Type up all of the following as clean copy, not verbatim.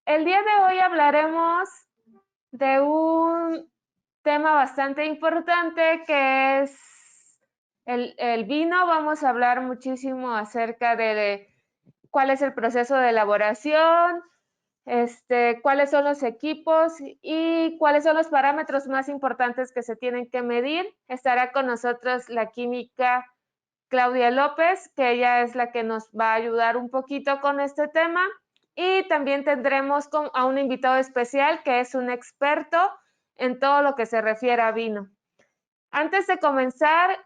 El día de hoy hablaremos de un tema bastante importante que es el vino. Vamos a hablar muchísimo acerca de cuál es el proceso de elaboración, cuáles son los equipos y cuáles son los parámetros más importantes que se tienen que medir. Estará con nosotros la química Claudia López, que ella es la que nos va a ayudar un poquito con este tema. Y también tendremos a un invitado especial que es un experto en todo lo que se refiere a vino. Antes de comenzar,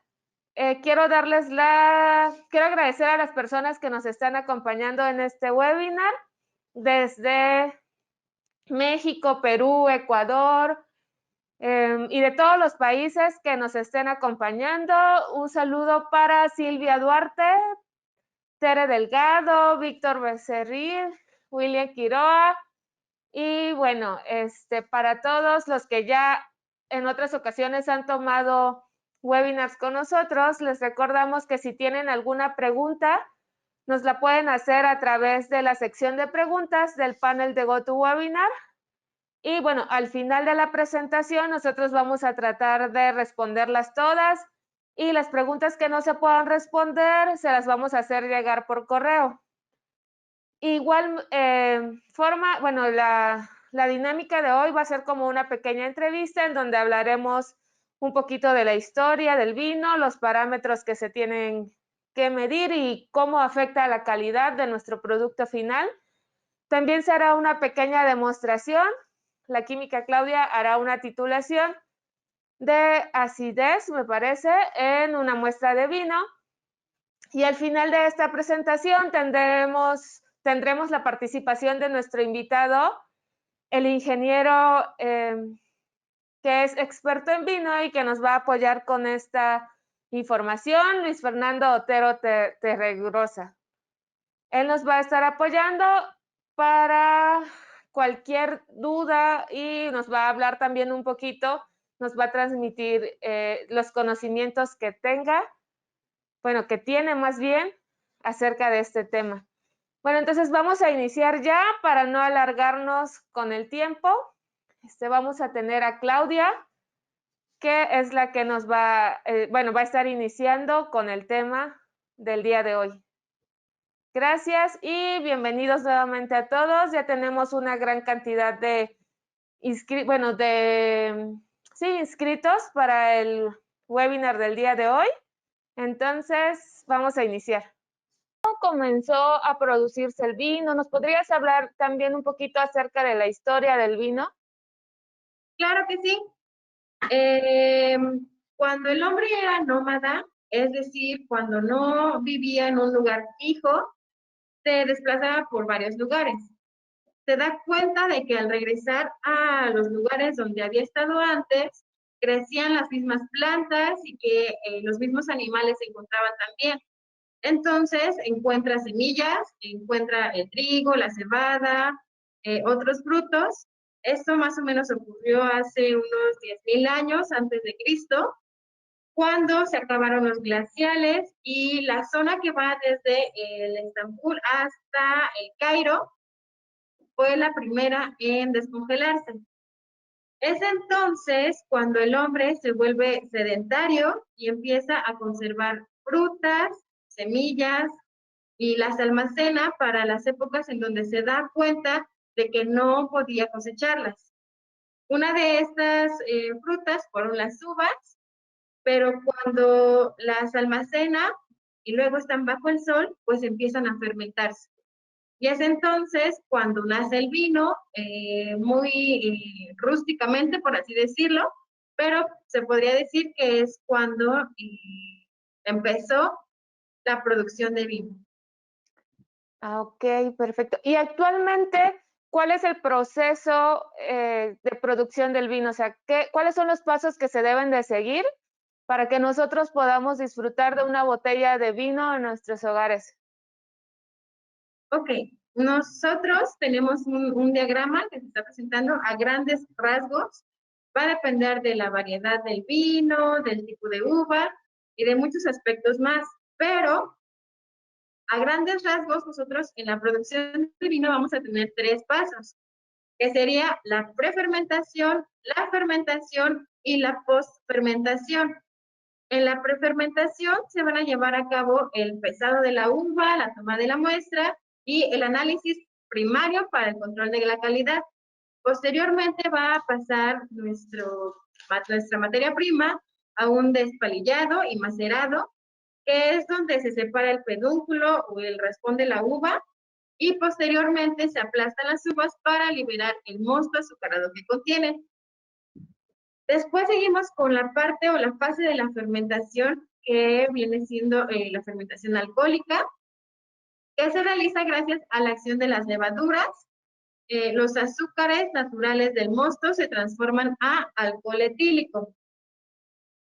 quiero agradecer a las personas que nos están acompañando en este webinar desde México, Perú, Ecuador, y de todos los países que nos estén acompañando. Un saludo para Silvia Duarte, Tere Delgado, Víctor Becerril, William Quiroa y bueno, para todos los que ya en otras ocasiones han tomado webinars con nosotros, les recordamos que si tienen alguna pregunta, nos la pueden hacer a través de la sección de preguntas del panel de GoToWebinar. Y bueno, al final de la presentación nosotros vamos a tratar de responderlas todas y las preguntas que no se puedan responder se las vamos a hacer llegar por correo. Igual forma, bueno, la dinámica de hoy va a ser como una pequeña entrevista en donde hablaremos un poquito de la historia del vino, los parámetros que se tienen que medir y cómo afecta a la calidad de nuestro producto final. También se hará una pequeña demostración. La química Claudia hará una titulación de acidez, me parece, en una muestra de vino. Y al final de esta presentación tendremos la participación de nuestro invitado, el ingeniero que es experto en vino y que nos va a apoyar con esta información, Luis Fernando Otero Terregrosa. Él nos va a estar apoyando para cualquier duda y nos va a hablar también un poquito, nos va a transmitir los conocimientos que tenga, bueno, que tiene más bien acerca de este tema. Bueno, entonces vamos a iniciar ya para no alargarnos con el tiempo. Vamos a tener a Claudia, que es la que nos va, va a estar iniciando con el tema del día de hoy. Gracias y bienvenidos nuevamente a todos. Ya tenemos una gran cantidad de inscritos para el webinar del día de hoy. Entonces, vamos a iniciar. ¿Cómo comenzó a producirse el vino? ¿Nos podrías hablar también un poquito acerca de la historia del vino? Claro que sí. Cuando el hombre era nómada, es decir, cuando no vivía en un lugar fijo, se desplazaba por varios lugares. Se da cuenta de que al regresar a los lugares donde había estado antes, crecían las mismas plantas y que los mismos animales se encontraban también. Entonces encuentra semillas, encuentra el trigo, la cebada, otros frutos. Esto más o menos ocurrió hace unos 10.000 años antes de Cristo, cuando se acabaron los glaciales y la zona que va desde el Estambul hasta el Cairo fue la primera en descongelarse. Es entonces cuando el hombre se vuelve sedentario y empieza a conservar frutas, semillas y las almacena para las épocas en donde se da cuenta de que no podía cosecharlas. Una de estas frutas fueron las uvas, pero cuando las almacena y luego están bajo el sol, pues empiezan a fermentarse. Y es entonces cuando nace el vino, muy rústicamente, por así decirlo, pero se podría decir que es cuando empezó la producción de vino. Ah, ok, perfecto. Y actualmente, ¿cuál es el proceso de producción del vino? O sea, ¿cuáles son los pasos que se deben de seguir para que nosotros podamos disfrutar de una botella de vino en nuestros hogares? Ok, nosotros tenemos un diagrama que se está presentando a grandes rasgos. Va a depender de la variedad del vino, del tipo de uva y de muchos aspectos más, pero a grandes rasgos nosotros en la producción de vino vamos a tener 3 pasos. que sería la prefermentación, la fermentación y la postfermentación. En la prefermentación se van a llevar a cabo el pesado de la uva, la toma de la muestra y el análisis primario para el control de la calidad. Posteriormente va a pasar nuestra materia prima a un despalillado y macerado, que es donde se separa el pedúnculo o el raspón de la uva, y posteriormente se aplastan las uvas para liberar el mosto azucarado que contienen. Después seguimos con la parte o la fase de la fermentación, que viene siendo la fermentación alcohólica, que se realiza gracias a la acción de las levaduras. Los azúcares naturales del mosto se transforman a alcohol etílico.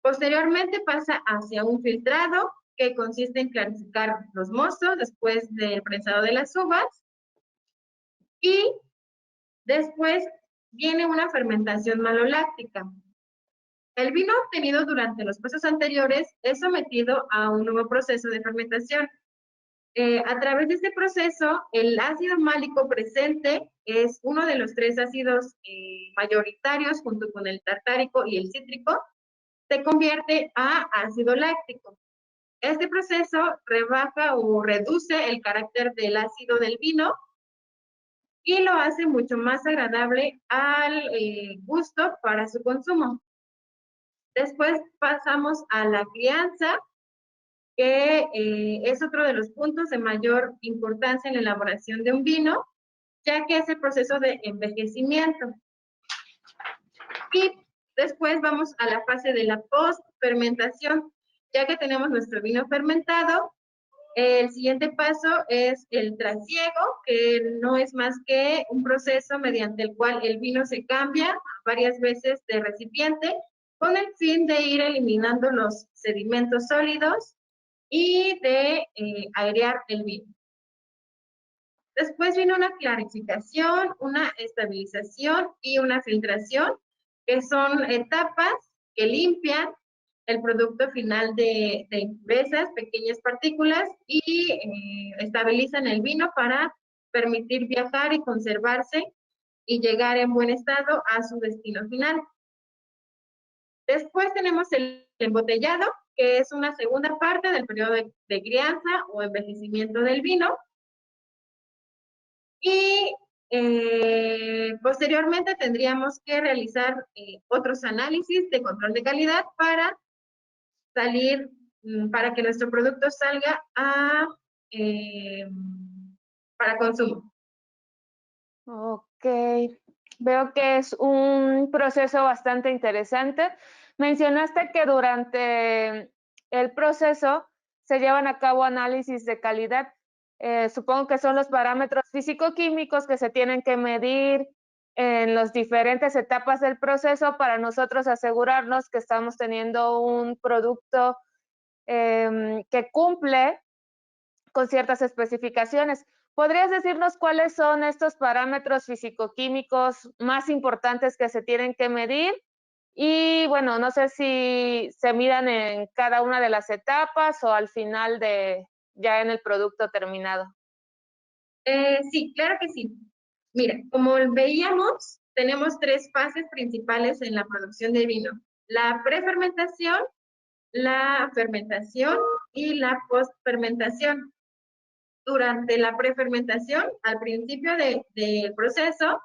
Posteriormente pasa hacia un filtrado, que consiste en clarificar los mostos después del prensado de las uvas. Y después viene una fermentación maloláctica. El vino obtenido durante los pasos anteriores es sometido a un nuevo proceso de fermentación. A través de este proceso, el ácido málico presente es uno de los 3 ácidos mayoritarios, junto con el tartárico y el cítrico, se convierte a ácido láctico. Este proceso rebaja o reduce el carácter del ácido del vino y lo hace mucho más agradable al gusto para su consumo. Después pasamos a la crianza, que es otro de los puntos de mayor importancia en la elaboración de un vino, ya que es el proceso de envejecimiento. Y después vamos a la fase de la post-fermentación. Ya que tenemos nuestro vino fermentado, el siguiente paso es el trasiego, que no es más que un proceso mediante el cual el vino se cambia varias veces de recipiente, con el fin de ir eliminando los sedimentos sólidos y de airear el vino. Después viene una clarificación, una estabilización y una filtración, que son etapas que limpian el producto final de impurezas, pequeñas partículas, y estabilizan el vino para permitir viajar y conservarse y llegar en buen estado a su destino final. Después tenemos el embotellado, que es una segunda parte del periodo de crianza o envejecimiento del vino. Y posteriormente tendríamos que realizar otros análisis de control de calidad para salir, para que nuestro producto salga para consumo. Ok, veo que es un proceso bastante interesante. Mencionaste que durante el proceso se llevan a cabo análisis de calidad. Supongo que son los parámetros físico-químicos que se tienen que medir en las diferentes etapas del proceso para nosotros asegurarnos que estamos teniendo un producto que cumple con ciertas especificaciones. ¿Podrías decirnos cuáles son estos parámetros físico-químicos más importantes que se tienen que medir? Y bueno, no sé si se midan en cada una de las etapas o al final ya en el producto terminado. Sí, claro que sí. Mira, como veíamos, tenemos 3 fases principales en la producción de vino: la prefermentación, la fermentación y la postfermentación. Durante la prefermentación, al principio del proceso,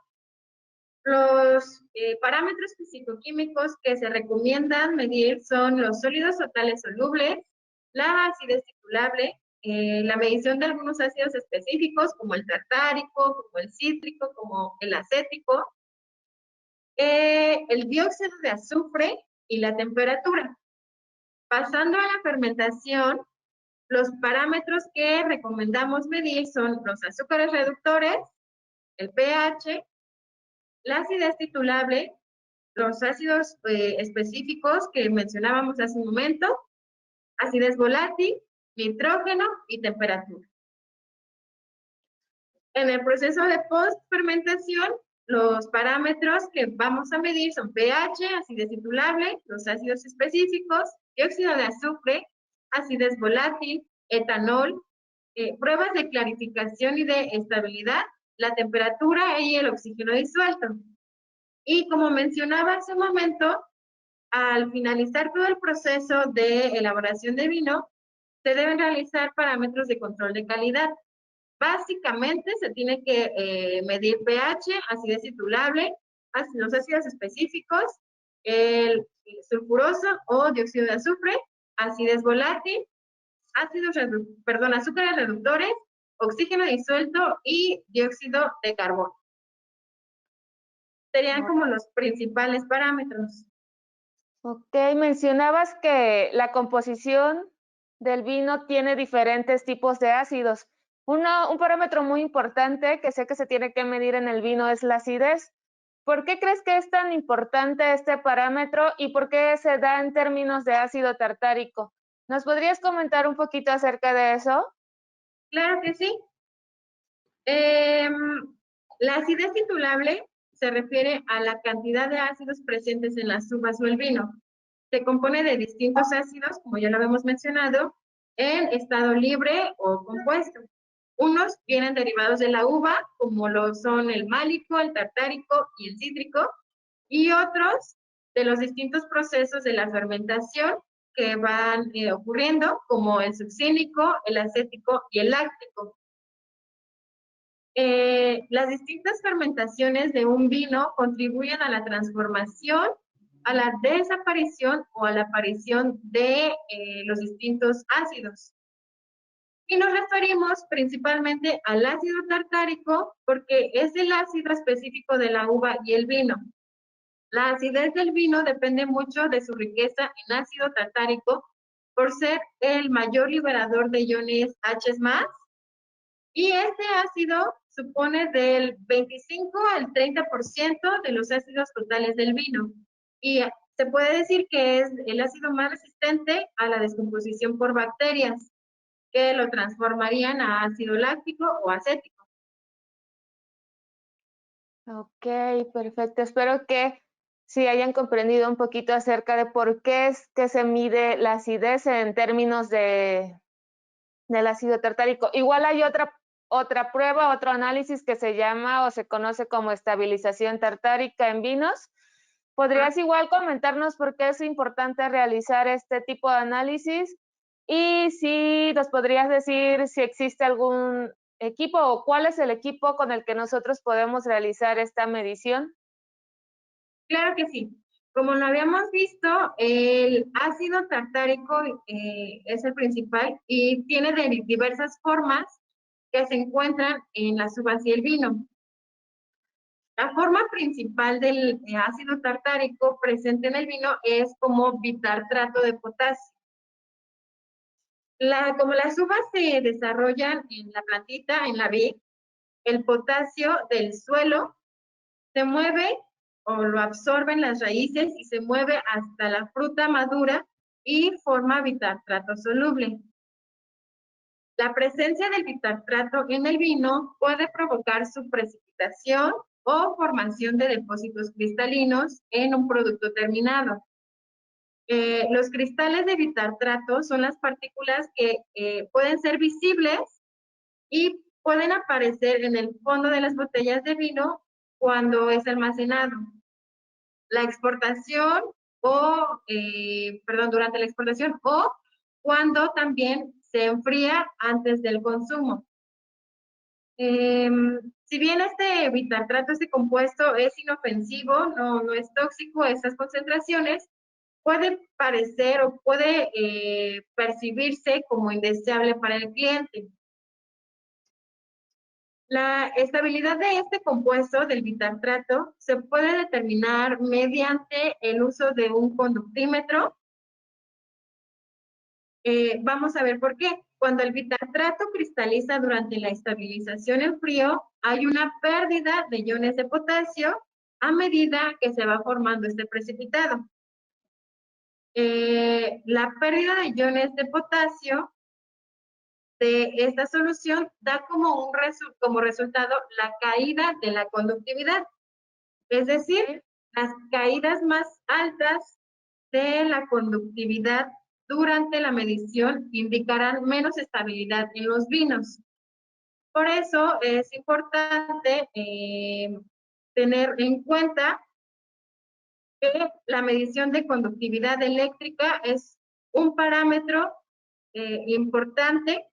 los parámetros físico-químicos que se recomiendan medir son los sólidos totales solubles, la acidez titulable, la medición de algunos ácidos específicos como el tartárico, como el cítrico, como el acético, el dióxido de azufre y la temperatura. Pasando a la fermentación, los parámetros que recomendamos medir son los azúcares reductores, el pH, la acidez titulable, los ácidos específicos que mencionábamos hace un momento, acidez volátil, nitrógeno y temperatura. En el proceso de post-fermentación, los parámetros que vamos a medir son pH, acidez titulable, los ácidos específicos, dióxido de azufre, acidez volátil, etanol, pruebas de clarificación y de estabilidad la temperatura y el oxígeno disuelto. Y como mencionaba hace un momento, al finalizar todo el proceso de elaboración de vino, se deben realizar parámetros de control de calidad. Básicamente se tiene que medir pH, acidez titulable, los ácidos específicos, el sulfuroso o dióxido de azufre, acidez volátil, azúcares reductores, oxígeno disuelto y dióxido de carbono. Serían como los principales parámetros. Ok, mencionabas que la composición del vino tiene diferentes tipos de ácidos. Un parámetro muy importante que sé que se tiene que medir en el vino es la acidez. ¿Por qué crees que es tan importante este parámetro y por qué se da en términos de ácido tartárico? ¿Nos podrías comentar un poquito acerca de eso? Claro que sí. La acidez titulable se refiere a la cantidad de ácidos presentes en las uvas o el vino. Se compone de distintos ácidos, como ya lo habíamos mencionado, en estado libre o compuesto. Unos vienen derivados de la uva, como lo son el málico, el tartárico y el cítrico, y otros de los distintos procesos de la fermentación que van ocurriendo, como el succínico, el acético y el láctico. Las distintas fermentaciones de un vino contribuyen a la transformación, a la desaparición o a la aparición de los distintos ácidos. Y nos referimos principalmente al ácido tartárico porque es el ácido específico de la uva y el vino. La acidez del vino depende mucho de su riqueza en ácido tartárico por ser el mayor liberador de iones H+, y este ácido supone del 25 al 30% de los ácidos totales del vino. Y se puede decir que es el ácido más resistente a la descomposición por bacterias, que lo transformarían a ácido láctico o acético. Ok, perfecto. Espero que sí hayan comprendido un poquito acerca de por qué es que se mide la acidez en términos del ácido tartárico. Igual hay otra prueba, otro análisis que se llama o se conoce como estabilización tartárica en vinos. ¿Podrías igual comentarnos por qué es importante realizar este tipo de análisis? Y si nos podrías decir si existe algún equipo o cuál es el equipo con el que nosotros podemos realizar esta medición. Claro que sí. Como lo habíamos visto, el ácido tartárico es el principal y tiene diversas formas que se encuentran en las uvas y el vino. La forma principal del ácido tartárico presente en el vino es como bitartrato de potasio. Como las uvas se desarrollan en la plantita, en la vid, el potasio del suelo se mueve o lo absorben las raíces y se mueve hasta la fruta madura y forma bitartrato soluble. La presencia del bitartrato en el vino puede provocar su precipitación o formación de depósitos cristalinos en un producto terminado. Los cristales de bitartrato son las partículas que pueden ser visibles y pueden aparecer en el fondo de las botellas de vino cuando es almacenado. La exportación durante la exportación o cuando también se enfría antes del consumo. Si bien este bitartrato, este compuesto es inofensivo, no es tóxico, estas concentraciones, puede parecer o puede percibirse como indeseable para el cliente. La estabilidad de este compuesto del bitartrato se puede determinar mediante el uso de un conductímetro. Vamos a ver por qué. Cuando el bitartrato cristaliza durante la estabilización en frío, hay una pérdida de iones de potasio a medida que se va formando este precipitado. La pérdida de iones de potasio de esta solución da como resultado la caída de la conductividad, es decir, las caídas más altas de la conductividad durante la medición indicarán menos estabilidad en los vinos. Por eso es importante tener en cuenta que la medición de conductividad eléctrica es un parámetro importante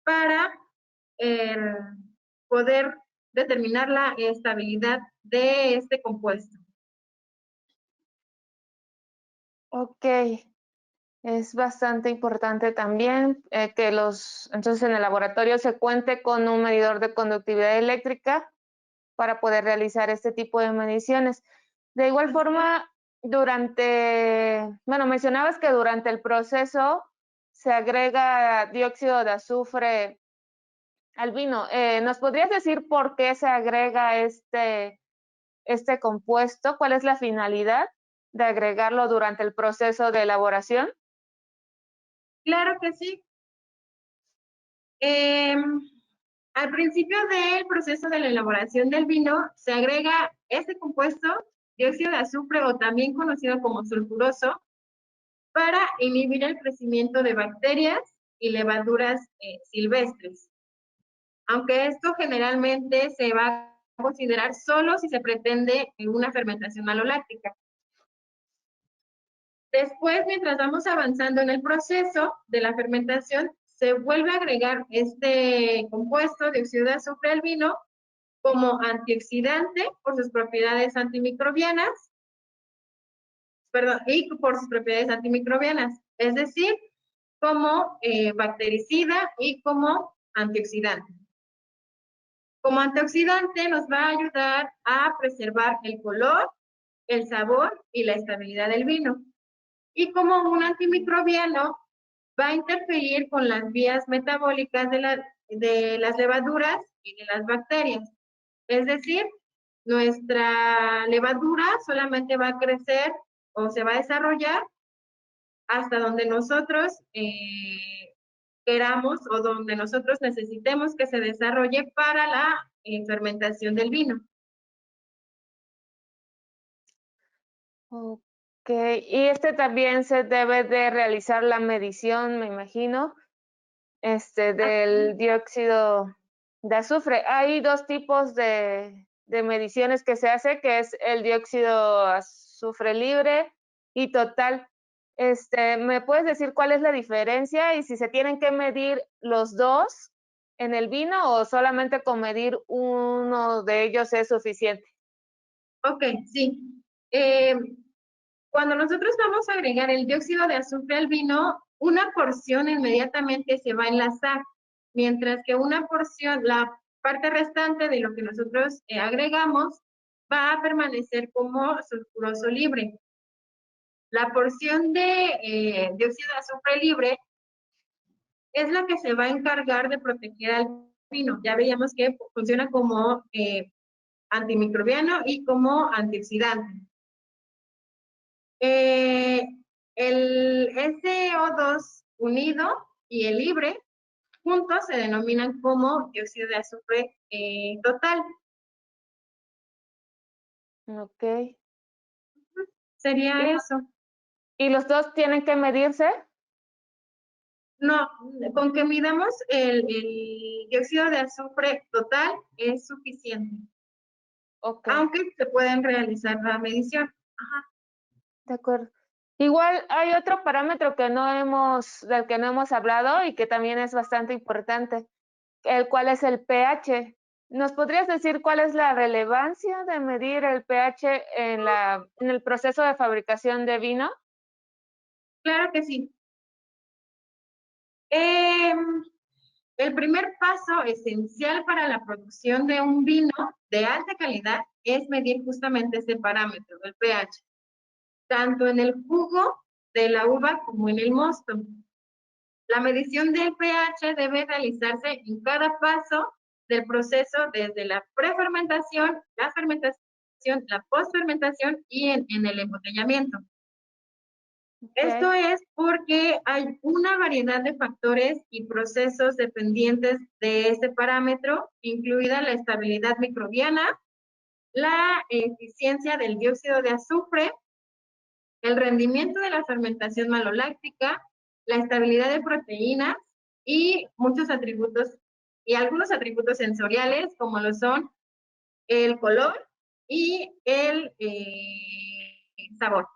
para poder determinar la estabilidad de este compuesto. Ok, es bastante importante también que entonces en el laboratorio se cuente con un medidor de conductividad eléctrica para poder realizar este tipo de mediciones. De igual forma, mencionabas que durante el proceso se agrega dióxido de azufre al vino. ¿Nos podrías decir por qué se agrega este compuesto? ¿Cuál es la finalidad de agregarlo durante el proceso de elaboración? Claro que sí. Al principio del proceso de la elaboración del vino, se agrega este compuesto, dióxido de azufre o también conocido como sulfuroso, para inhibir el crecimiento de bacterias y levaduras silvestres. Aunque esto generalmente se va a considerar solo si se pretende una fermentación maloláctica. Después, mientras vamos avanzando en el proceso de la fermentación, se vuelve a agregar este compuesto, dióxido de azufre al vino, como antioxidante por sus propiedades antimicrobianas, y por sus propiedades antimicrobianas, es decir, como bactericida y como antioxidante. Como antioxidante nos va a ayudar a preservar el color, el sabor y la estabilidad del vino. Y como un antimicrobiano va a interferir con las vías metabólicas de las levaduras y de las bacterias. Es decir, nuestra levadura solamente va a crecer o se va a desarrollar hasta donde nosotros queramos o donde nosotros necesitemos que se desarrolle para la fermentación del vino. Ok, y también se debe de realizar la medición, me imagino, del dióxido de azufre. Hay dos tipos de mediciones que se hace, que es el dióxido azufre libre y total. ¿Me puedes decir cuál es la diferencia y si se tienen que medir los dos en el vino o solamente con medir uno de ellos es suficiente? Ok, sí. Cuando nosotros vamos a agregar el dióxido de azufre al vino, una porción inmediatamente se va a enlazar, mientras que una porción, la parte restante de lo que nosotros agregamos, va a permanecer como sulfuroso libre. La porción de dióxido de azufre libre es la que se va a encargar de proteger al vino. Ya veíamos que funciona como antimicrobiano y como antioxidante. El SO2 unido y el libre juntos se denominan como dióxido de azufre total. Ok. Sería eso. ¿Y los dos tienen que medirse? No, con que midamos el dióxido de azufre total es suficiente. Ok. Aunque se pueden realizar la medición. Ajá. De acuerdo. Igual hay otro parámetro del que no hemos hablado y que también es bastante importante, el cual es el pH. ¿Nos podrías decir cuál es la relevancia de medir el pH en el proceso de fabricación de vino? Claro que sí. El primer paso esencial para la producción de un vino de alta calidad es medir justamente ese parámetro, el pH, tanto en el jugo de la uva como en el mosto. La medición del pH debe realizarse en cada paso del proceso, desde la prefermentación, la fermentación, la postfermentación y en el embotellamiento. Esto es porque hay una variedad de factores y procesos dependientes de este parámetro, incluida la estabilidad microbiana, la eficiencia del dióxido de azufre, el rendimiento de la fermentación maloláctica, la estabilidad de proteínas y muchos atributos y algunos atributos sensoriales como lo son el color y el sabor.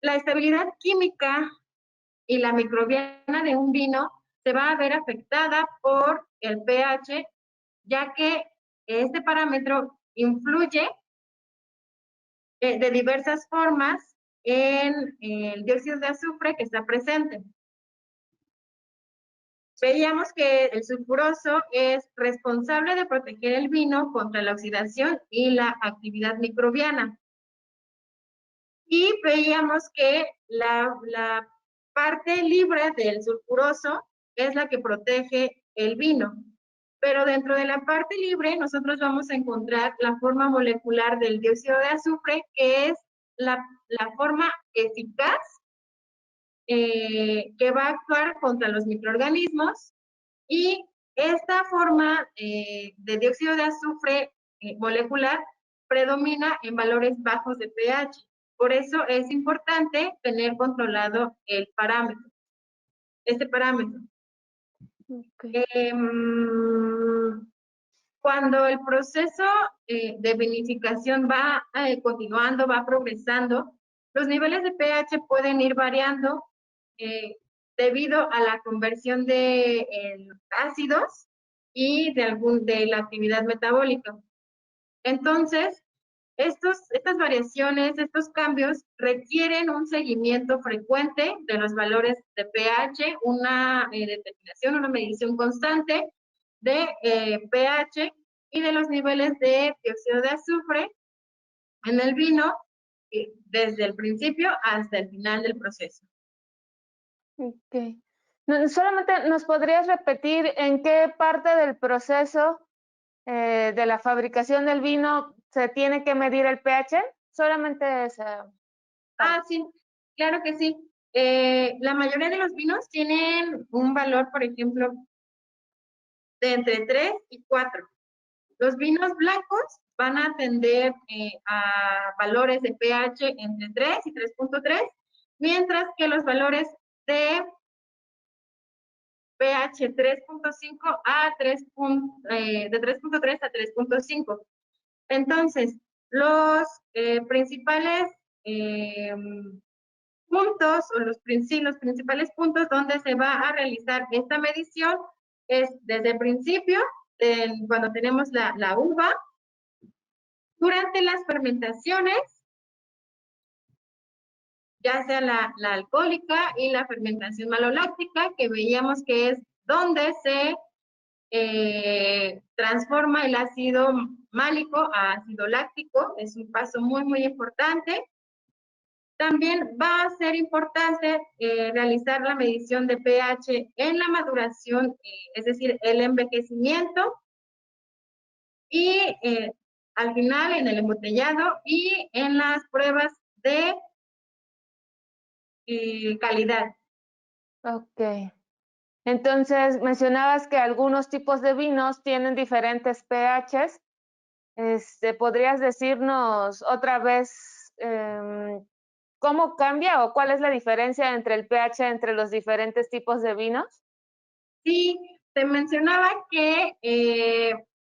La estabilidad química y la microbiana de un vino se va a ver afectada por el pH, ya que este parámetro influye de diversas formas en el dióxido de azufre que está presente. Veíamos que el sulfuroso es responsable de proteger el vino contra la oxidación y la actividad microbiana. Y veíamos que la parte libre del sulfuroso es la que protege el vino. Pero dentro de la parte libre nosotros vamos a encontrar la forma molecular del dióxido de azufre, que es la forma eficaz que va a actuar contra los microorganismos, y esta forma de dióxido de azufre molecular predomina en valores bajos de pH. Por eso es importante tener controlado el parámetro, este parámetro. Okay. Cuando el proceso de vinificación va continuando, va progresando, los niveles de pH pueden ir variando debido a la conversión de ácidos y de la actividad metabólica. Entonces, estas variaciones, estos cambios requieren un seguimiento frecuente de los valores de pH, una determinación, una medición constante de pH y de los niveles de dióxido de azufre en el vino desde el principio hasta el final del proceso. Ok. Solamente nos podrías repetir en qué parte del proceso de la fabricación del vino se tiene que medir el pH. Solamente esa. Sí, claro que sí. La mayoría de los vinos tienen un valor, por ejemplo, de entre 3 y 4. Los vinos blancos van a tender a valores de pH entre 3 y 3.3, mientras que los valores de pH 3.5 a 3, de 3.3 a 3.5. Entonces, los principales puntos o los principales puntos donde se va a realizar esta medición es desde el principio, cuando tenemos la uva, durante las fermentaciones, ya sea la alcohólica y la fermentación maloláctica, que veíamos que es donde se transforma el ácido málico a ácido láctico. Es un paso muy, muy importante. También va a ser importante realizar la medición de pH en la maduración, es decir, el envejecimiento, y al final en el embotellado y en las pruebas de calidad. Ok. Entonces, mencionabas que algunos tipos de vinos tienen diferentes pHs. ¿Podrías decirnos otra vez cómo cambia o cuál es la diferencia entre el pH entre los diferentes tipos de vinos? Sí, te mencionaba que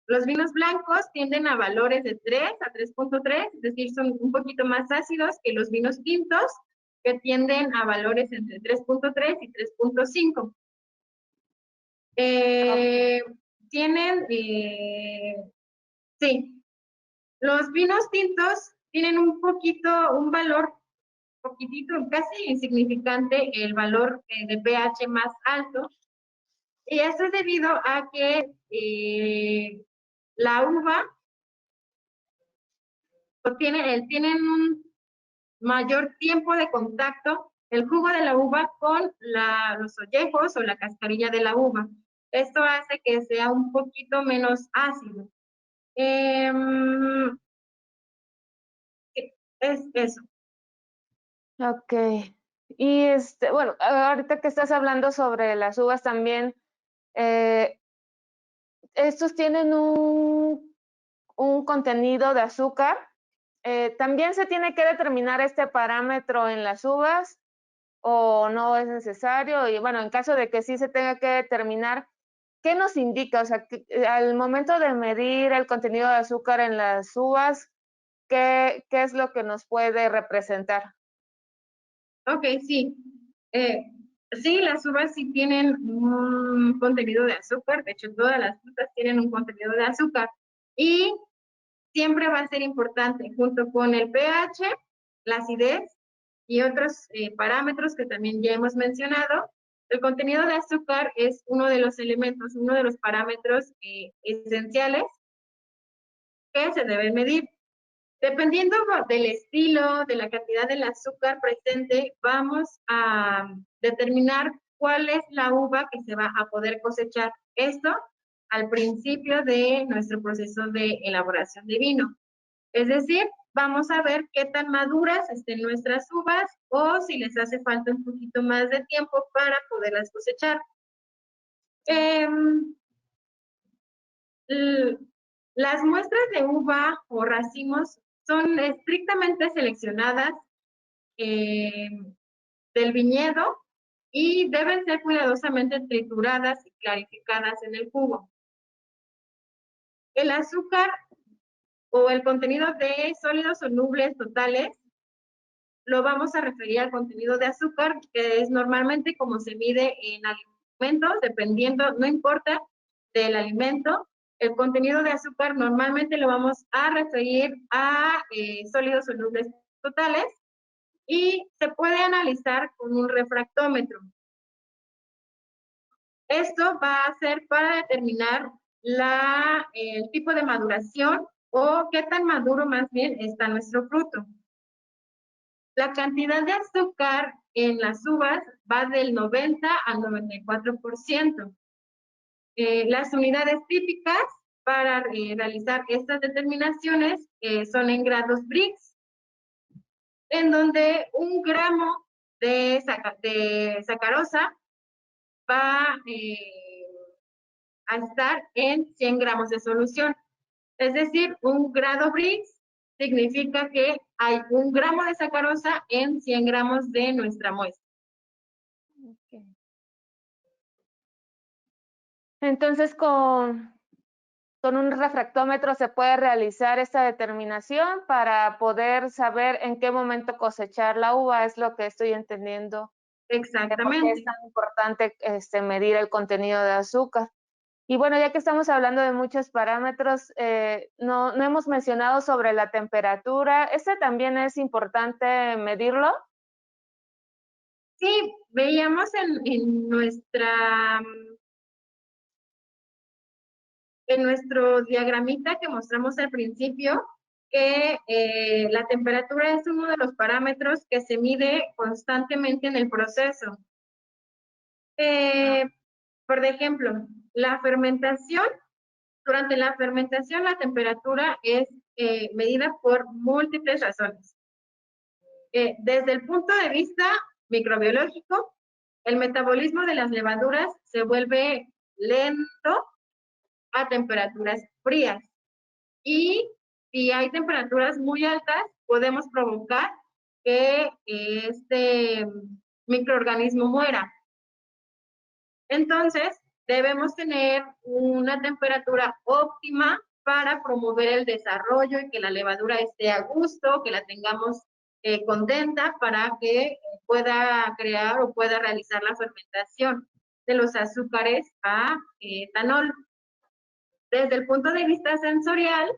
los vinos blancos tienden a valores de 3 a 3.3, es decir, son un poquito más ácidos que los vinos tintos, que tienden a valores entre 3.3 y 3.5. Tienen, sí, los vinos tintos tienen un valor poquitito, casi insignificante, el valor de pH más alto. Y esto es debido a que la uva tienen un mayor tiempo de contacto, el jugo de la uva con los ollejos o la cascarilla de la uva. Esto hace que sea un poquito menos ácido. Es eso. Ok. Y bueno, ahorita que estás hablando sobre las uvas también, estos tienen un contenido de azúcar. ¿También se tiene que determinar este parámetro en las uvas o no es necesario? Y bueno, en caso de que sí se tenga que determinar, ¿qué nos indica? O sea, al momento de medir el contenido de azúcar en las uvas, ¿qué es lo que nos puede representar? Ok, sí. Sí, las uvas sí tienen un contenido de azúcar, de hecho todas las frutas tienen un contenido de azúcar y siempre va a ser importante junto con el pH, la acidez y otros parámetros que también ya hemos mencionado. El contenido de azúcar es uno de los elementos, uno de los parámetros esenciales que se deben medir. Dependiendo del estilo, de la cantidad del azúcar presente, vamos a determinar cuál es la uva que se va a poder cosechar. Esto al principio de nuestro proceso de elaboración de vino. Es decir, vamos a ver qué tan maduras estén nuestras uvas o si les hace falta un poquito más de tiempo para poderlas cosechar. Las muestras de uva o racimos son estrictamente seleccionadas del viñedo y deben ser cuidadosamente trituradas y clarificadas en el jugo. El azúcar o el contenido de sólidos solubles totales lo vamos a referir al contenido de azúcar, que es normalmente como se mide en alimentos, dependiendo, no importa del alimento, el contenido de azúcar normalmente lo vamos a referir a sólidos solubles totales y se puede analizar con un refractómetro. Esto va a ser para determinar el tipo de maduración o qué tan maduro más bien está nuestro fruto. La cantidad de azúcar en las uvas va del 90 al 94%. Las unidades típicas para realizar estas determinaciones son en grados Brix, en donde 1 gramo de sacarosa va a estar en 100 gramos de solución. Es decir, 1 grado Brix significa que hay 1 gramo de sacarosa en 100 gramos de nuestra muestra. Okay. Entonces, con un refractómetro se puede realizar esta determinación para poder saber en qué momento cosechar la uva, es lo que estoy entendiendo. ¿Por qué es Exactamente. tan importante medir el contenido de azúcar? Y bueno, ya que estamos hablando de muchos parámetros, no hemos mencionado sobre la temperatura. ¿Este también es importante medirlo? Sí, veíamos en nuestro diagramita que mostramos al principio que la temperatura es uno de los parámetros que se mide constantemente en el proceso. Por ejemplo, la fermentación, durante la fermentación la temperatura es medida por múltiples razones. Desde el punto de vista microbiológico, el metabolismo de las levaduras se vuelve lento a temperaturas frías. Y si hay temperaturas muy altas, podemos provocar que este microorganismo muera. Entonces, debemos tener una temperatura óptima para promover el desarrollo y que la levadura esté a gusto, que la tengamos contenta para que pueda crear o pueda realizar la fermentación de los azúcares a etanol. Desde el punto de vista sensorial,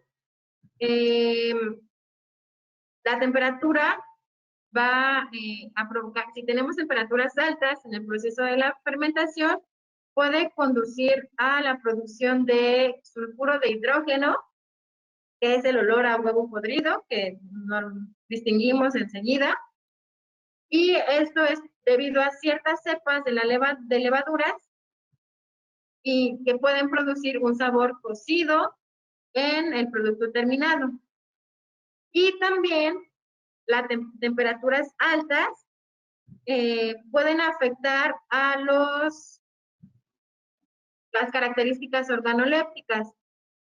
la temperatura va a provocar, si tenemos temperaturas altas en el proceso de la fermentación, puede conducir a la producción de sulfuro de hidrógeno, que es el olor a huevo podrido, que no distinguimos enseguida. Y esto es debido a ciertas cepas de levaduras y que pueden producir un sabor cocido en el producto terminado. Y también las temperaturas altas pueden afectar a las características organolépticas.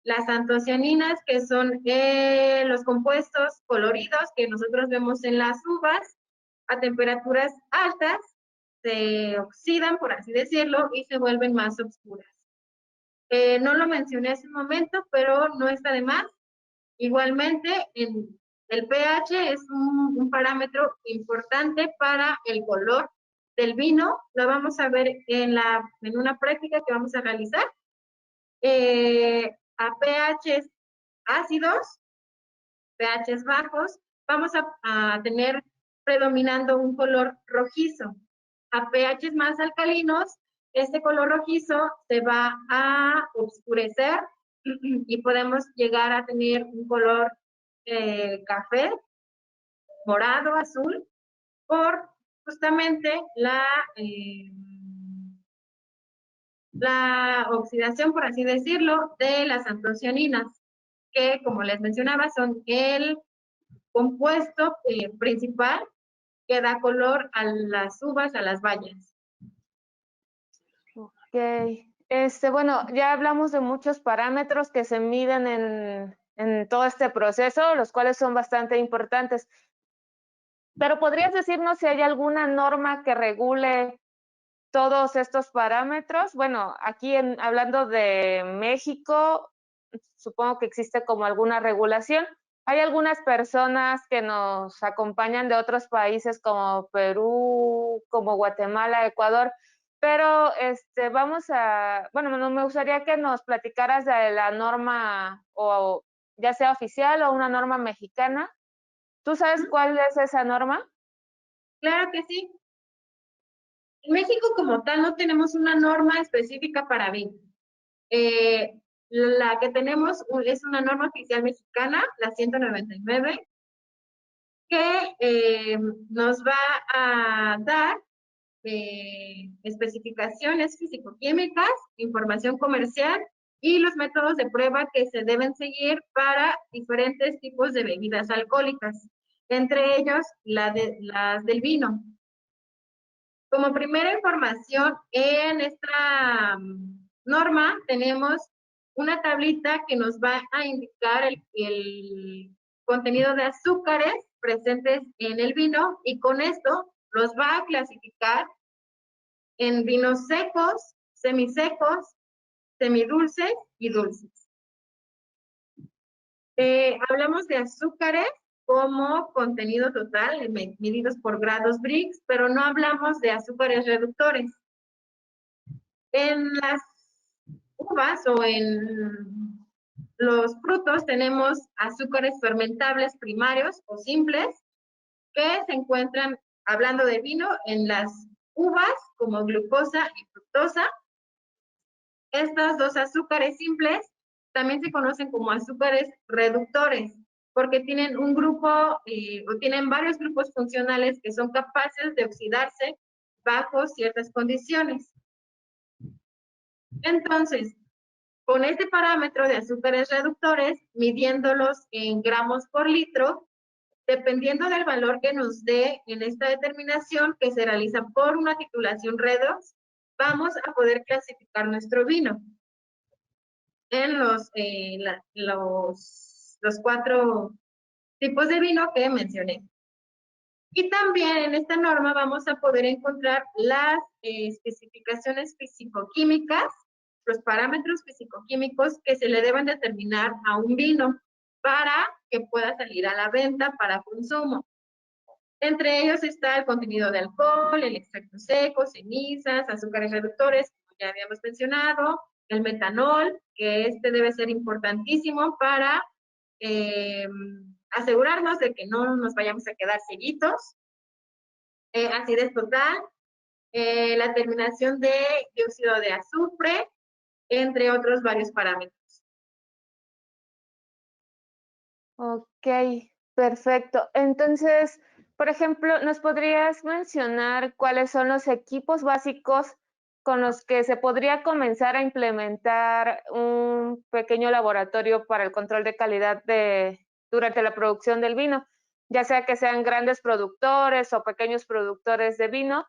Las antocianinas, que son los compuestos coloridos que nosotros vemos en las uvas, a temperaturas altas se oxidan, por así decirlo, y se vuelven más oscuras. No lo mencioné hace un momento, pero no está de más. Igualmente, el pH es un parámetro importante para el color del vino. Lo vamos a ver en una práctica que vamos a realizar. A pHs ácidos, pHs bajos, vamos a tener predominando un color rojizo. A pHs más alcalinos, este color rojizo se va a oscurecer y podemos llegar a tener un color café, morado, azul, por justamente la oxidación, por así decirlo, de las antocianinas, que como les mencionaba son el compuesto principal que da color a las uvas, a las bayas. Ok. Bueno, ya hablamos de muchos parámetros que se miden en todo este proceso, los cuales son bastante importantes. Pero ¿podrías decirnos si hay alguna norma que regule todos estos parámetros? Bueno, aquí hablando de México, supongo que existe como alguna regulación. Hay algunas personas que nos acompañan de otros países como Perú, como Guatemala, Ecuador, pero bueno, me gustaría que nos platicaras de la norma, o ya sea oficial o una norma mexicana. ¿Tú sabes cuál es esa norma? Claro que sí. En México como tal no tenemos una norma específica para vino. La que tenemos es una norma oficial mexicana, la 199, que nos va a dar especificaciones físico-químicas, información comercial y los métodos de prueba que se deben seguir para diferentes tipos de bebidas alcohólicas, entre ellos las del vino. Como primera información, en esta norma tenemos una tablita que nos va a indicar el contenido de azúcares presentes en el vino y con esto los va a clasificar en vinos secos, semisecos, semidulces y dulces. Hablamos de azúcares como contenido total, medidos por grados Brix, pero no hablamos de azúcares reductores. En las uvas o en los frutos tenemos azúcares fermentables primarios o simples que se encuentran, hablando de vino, en las uvas como glucosa y fructosa. Estos dos azúcares simples también se conocen como azúcares reductores, porque tienen un grupo o tienen varios grupos funcionales que son capaces de oxidarse bajo ciertas condiciones. Entonces, con este parámetro de azúcares reductores, midiéndolos en gramos por litro, dependiendo del valor que nos dé en esta determinación que se realiza por una titulación redox, vamos a poder clasificar nuestro vino en los 4 tipos de vino que mencioné. Y también en esta norma vamos a poder encontrar las especificaciones fisicoquímicas, los parámetros fisicoquímicos que se le deben determinar a un vino para que pueda salir a la venta para consumo. Entre ellos está el contenido de alcohol, el extracto seco, cenizas, azúcares reductores, como ya habíamos mencionado, el metanol, que este debe ser importantísimo para asegurarnos de que no nos vayamos a quedar seguidos, acidez total, la terminación de dióxido de azufre, entre otros varios parámetros. Ok, perfecto. Entonces, por ejemplo, ¿nos podrías mencionar cuáles son los equipos básicos con los que se podría comenzar a implementar un pequeño laboratorio para el control de calidad durante la producción del vino? Ya sea que sean grandes productores o pequeños productores de vino,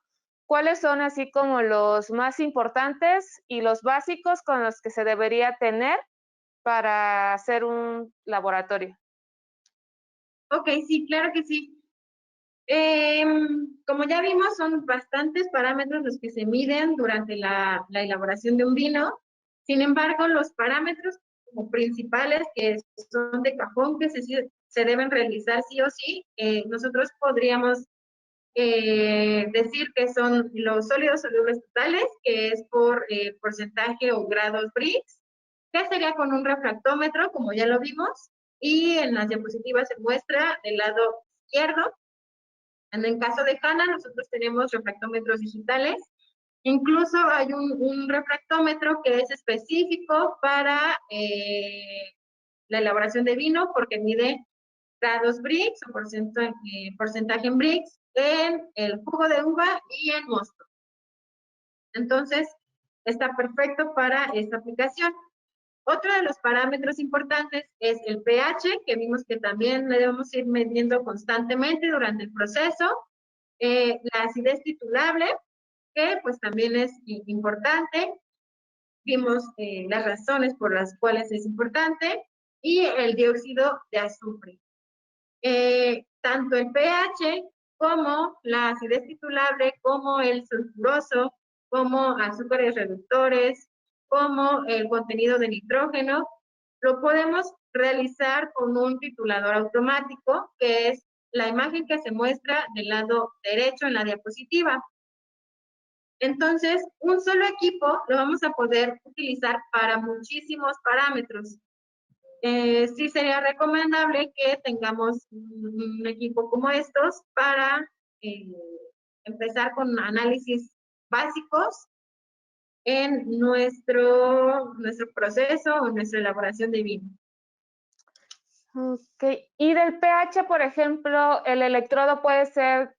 ¿cuáles son así como los más importantes y los básicos con los que se debería tener para hacer un laboratorio? Ok, sí, claro que sí. Como ya vimos, son bastantes parámetros los que se miden durante la elaboración de un vino. Sin embargo, los parámetros como principales que son de cajón, que se deben realizar sí o sí, nosotros podríamos decir que son los sólidos solubles totales, que es por porcentaje o grados Brix, que sería con un refractómetro, como ya lo vimos, y en las diapositivas se muestra del lado izquierdo. En el caso de HANA, nosotros tenemos refractómetros digitales. Incluso hay un refractómetro que es específico para la elaboración de vino, porque mide grados Brix o porcentaje en Brix en el jugo de uva y en mosto. Entonces, está perfecto para esta aplicación. Otro de los parámetros importantes es el pH, que vimos que también le debemos ir midiendo constantemente durante el proceso. La acidez titulable, que pues también es importante. Vimos las razones por las cuales es importante. Y el dióxido de azufre. Tanto el pH como la acidez titulable, como el sulfuroso, como azúcares reductores, como el contenido de nitrógeno, lo podemos realizar con un titulador automático, que es la imagen que se muestra del lado derecho en la diapositiva. Entonces, un solo equipo lo vamos a poder utilizar para muchísimos parámetros. Sí sería recomendable que tengamos un equipo como estos para empezar con análisis básicos en nuestro proceso o nuestra elaboración de vino. Ok, y del pH, por ejemplo, ¿el electrodo puede ser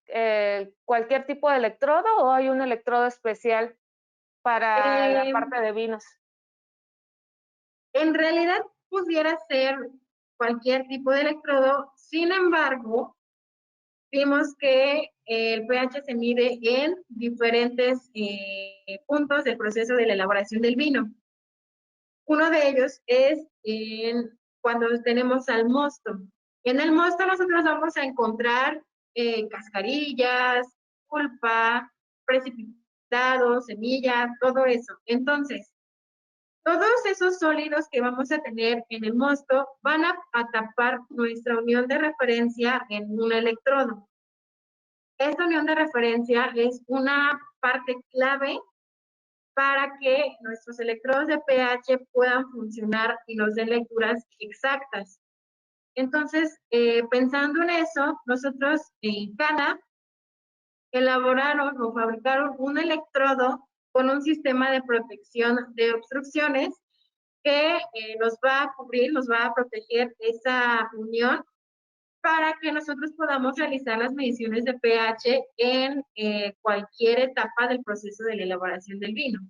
cualquier tipo de electrodo o hay un electrodo especial para la parte de vinos? En realidad pudiera ser cualquier tipo de electrodo, sin embargo, vimos que el pH se mide en diferentes puntos del proceso de la elaboración del vino. Uno de ellos es cuando tenemos al mosto. En el mosto nosotros vamos a encontrar cascarillas, pulpa, precipitados, semillas, todo eso. Entonces, todos esos sólidos que vamos a tener en el mosto van a tapar nuestra unión de referencia en un electrodo. Esta unión de referencia es una parte clave para que nuestros electrodos de pH puedan funcionar y nos den lecturas exactas. Entonces, pensando en eso, nosotros en HANA elaboraron o fabricaron un electrodo con un sistema de protección de obstrucciones que nos va a cubrir, nos va a proteger esa unión para que nosotros podamos realizar las mediciones de pH en cualquier etapa del proceso de la elaboración del vino.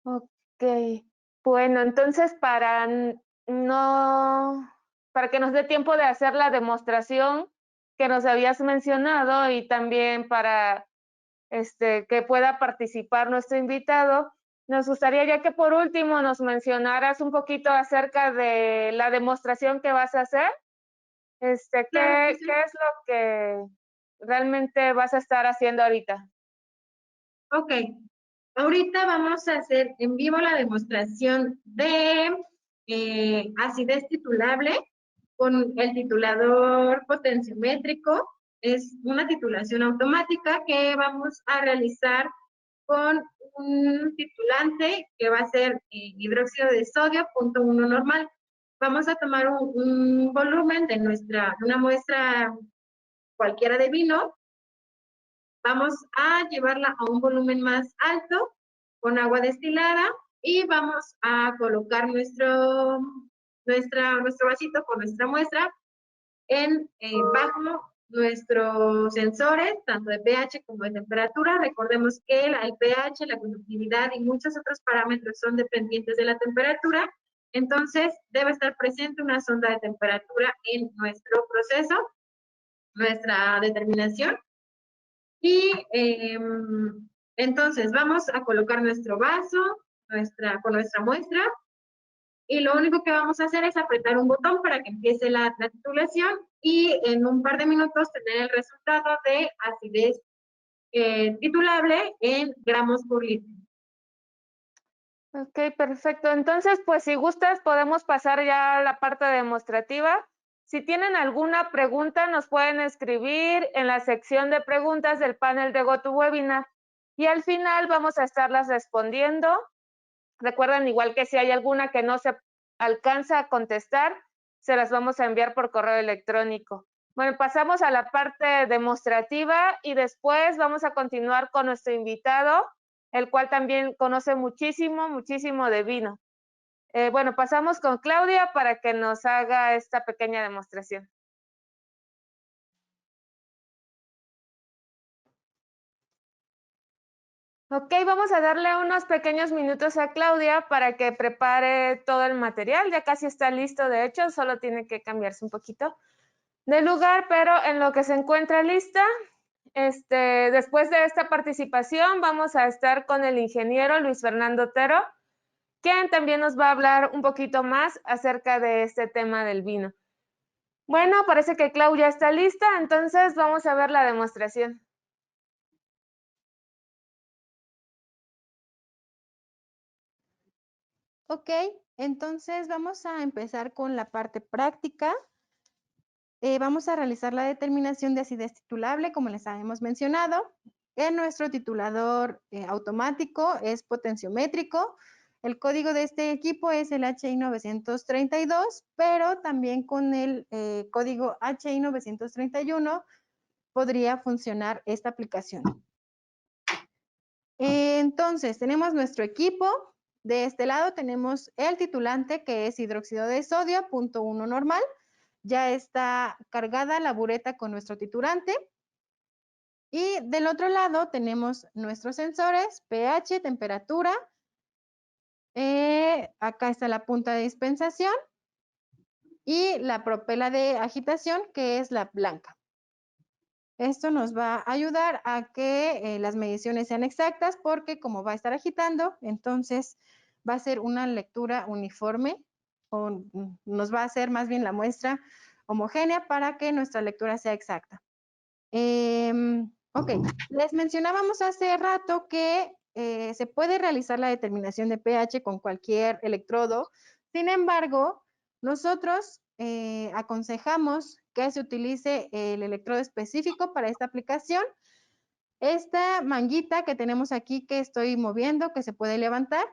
Ok, bueno, entonces para que nos dé tiempo de hacer la demostración que nos habías mencionado y también para que pueda participar nuestro invitado, nos gustaría ya que por último nos mencionaras un poquito acerca de la demostración que vas a hacer. Claro que sí. ¿Qué es lo que realmente vas a estar haciendo ahorita? Ok, ahorita vamos a hacer en vivo la demostración de acidez titulable con el titulador potenciométrico. Es una titulación automática que vamos a realizar con un titulante que va a ser hidróxido de sodio, 0.1 normal. Vamos a tomar un volumen de una muestra cualquiera de vino. Vamos a llevarla a un volumen más alto con agua destilada y vamos a colocar nuestro vasito con nuestra muestra bajo nuestros sensores, tanto de pH como de temperatura. Recordemos que el pH, la conductividad y muchos otros parámetros son dependientes de la temperatura. Entonces, debe estar presente una sonda de temperatura en nuestro proceso, nuestra determinación. Y entonces vamos a colocar nuestro vaso con nuestra muestra y lo único que vamos a hacer es apretar un botón para que empiece la titulación y en un par de minutos tener el resultado de acidez titulable en gramos por litro. Ok, perfecto. Entonces, pues si gustas, podemos pasar ya a la parte demostrativa. Si tienen alguna pregunta, nos pueden escribir en la sección de preguntas del panel de GoToWebinar y al final vamos a estarlas respondiendo. Recuerden, igual que si hay alguna que no se alcanza a contestar, se las vamos a enviar por correo electrónico. Bueno, pasamos a la parte demostrativa y después vamos a continuar con nuestro invitado, el cual también conoce muchísimo, muchísimo de vino. Bueno, pasamos con Claudia para que nos haga esta pequeña demostración. Ok, vamos a darle unos pequeños minutos a Claudia para que prepare todo el material. Ya casi está listo, de hecho, solo tiene que cambiarse un poquito de lugar, pero en lo que se encuentra lista, después de esta participación vamos a estar con el ingeniero Luis Fernando Otero, quien también nos va a hablar un poquito más acerca de este tema del vino. Bueno, parece que Claudia está lista, entonces vamos a ver la demostración. Ok, entonces vamos a empezar con la parte práctica. Vamos a realizar la determinación de acidez titulable, como les habíamos mencionado. En nuestro titulador automático es potenciométrico. El código de este equipo es el HI 932, pero también con el código HI 931 podría funcionar esta aplicación. Entonces, tenemos nuestro equipo. De este lado tenemos el titulante, que es hidróxido de sodio, punto 1 normal. Ya está cargada la bureta con nuestro titulante. Y del otro lado tenemos nuestros sensores, pH, temperatura. Acá está la punta de dispensación y la propela de agitación, que es la blanca. Esto nos va a ayudar a que las mediciones sean exactas porque como va a estar agitando, entonces va a ser una lectura uniforme o nos va a hacer más bien la muestra homogénea para que nuestra lectura sea exacta. Ok, les mencionábamos hace rato que se puede realizar la determinación de pH con cualquier electrodo. Sin embargo, nosotros aconsejamos que se utilice el electrodo específico para esta aplicación. Esta manguita que tenemos aquí que estoy moviendo, que se puede levantar,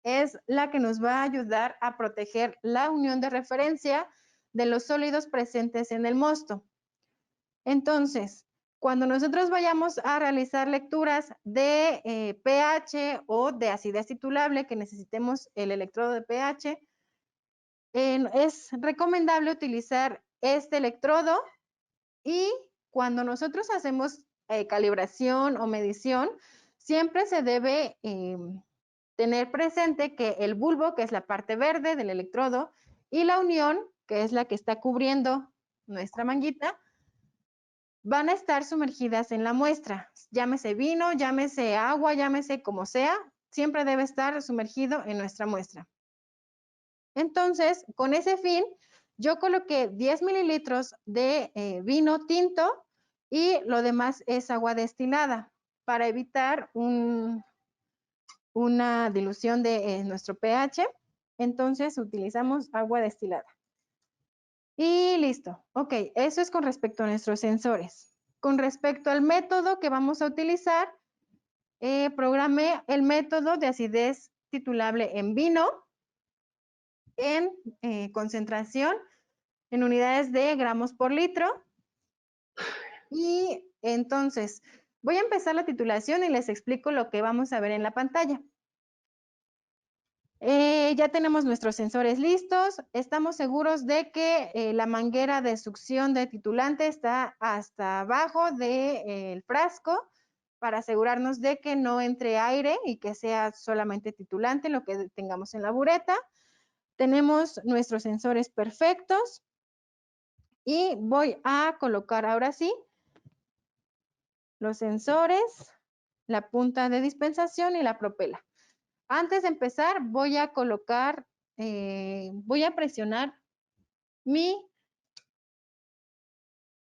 es la que nos va a ayudar a proteger la unión de referencia de los sólidos presentes en el mosto. Entonces, cuando nosotros vayamos a realizar lecturas de pH o de acidez titulable que necesitemos el electrodo de pH, es recomendable utilizar este electrodo y cuando nosotros hacemos calibración o medición, siempre se debe tener presente que el bulbo, que es la parte verde del electrodo, y la unión, que es la que está cubriendo nuestra manguita, van a estar sumergidas en la muestra. Llámese vino, llámese agua, llámese como sea, siempre debe estar sumergido en nuestra muestra. Entonces, con ese fin, yo coloqué 10 mililitros de vino tinto y lo demás es agua destilada para evitar una dilución de nuestro pH. Entonces, utilizamos agua destilada. Y listo. Ok, eso es con respecto a nuestros sensores. Con respecto al método que vamos a utilizar, programé el método de acidez titulable en vino en concentración en unidades de gramos por litro. Y entonces, voy a empezar la titulación y les explico lo que vamos a ver en la pantalla. Ya tenemos nuestros sensores listos. Estamos seguros de que la manguera de succión de titulante está hasta abajo del frasco para asegurarnos de que no entre aire y que sea solamente titulante lo que tengamos en la bureta. Tenemos nuestros sensores perfectos y voy a colocar ahora sí los sensores, la punta de dispensación y la propela. Antes de empezar, voy a colocar, voy a presionar mi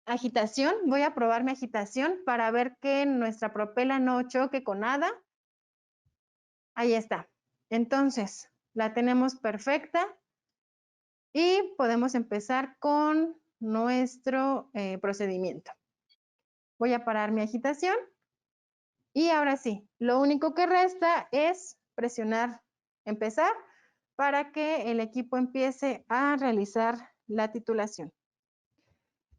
agitación, voy a probar mi agitación para ver que nuestra propela no choque con nada. Ahí está. Entonces, la tenemos perfecta y podemos empezar con nuestro procedimiento. Voy a parar mi agitación y ahora sí, lo único que resta es presionar empezar para que el equipo empiece a realizar la titulación.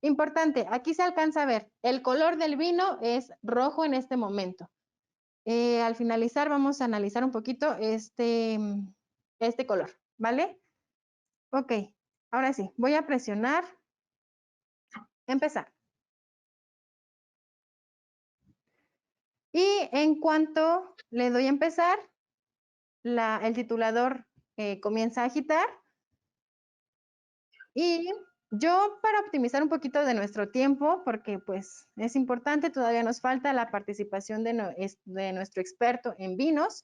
Importante, aquí se alcanza a ver, el color del vino es rojo en este momento. Al finalizar vamos a analizar un poquito este color, ¿vale? Ok, ahora sí, voy a presionar empezar. Y en cuanto le doy a empezar, el titulador comienza a agitar. Y yo, para optimizar un poquito de nuestro tiempo, porque pues es importante, todavía nos falta la participación de nuestro experto en vinos,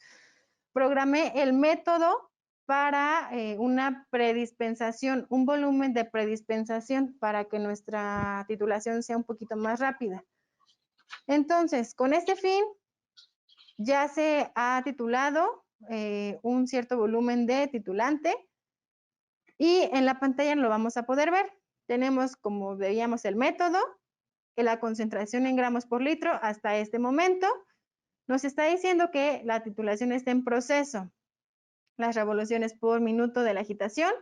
programé el método para una predispensación, un volumen de predispensación para que nuestra titulación sea un poquito más rápida. Entonces, con este fin, ya se ha titulado un cierto volumen de titulante y en la pantalla lo vamos a poder ver. Tenemos, como veíamos, el método, que la concentración en gramos por litro hasta este momento nos está diciendo que la titulación está en proceso. Las revoluciones por minuto de la agitación.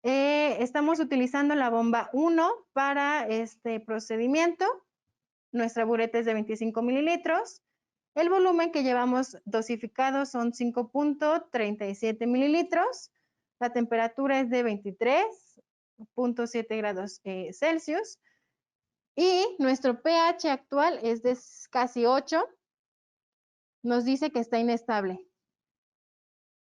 Estamos utilizando la bomba 1 para este procedimiento. Nuestra bureta es de 25 mililitros. El volumen que llevamos dosificado son 5.37 mililitros. La temperatura es de 23.7 grados Celsius. Y nuestro pH actual es de casi 8. Nos dice que está inestable.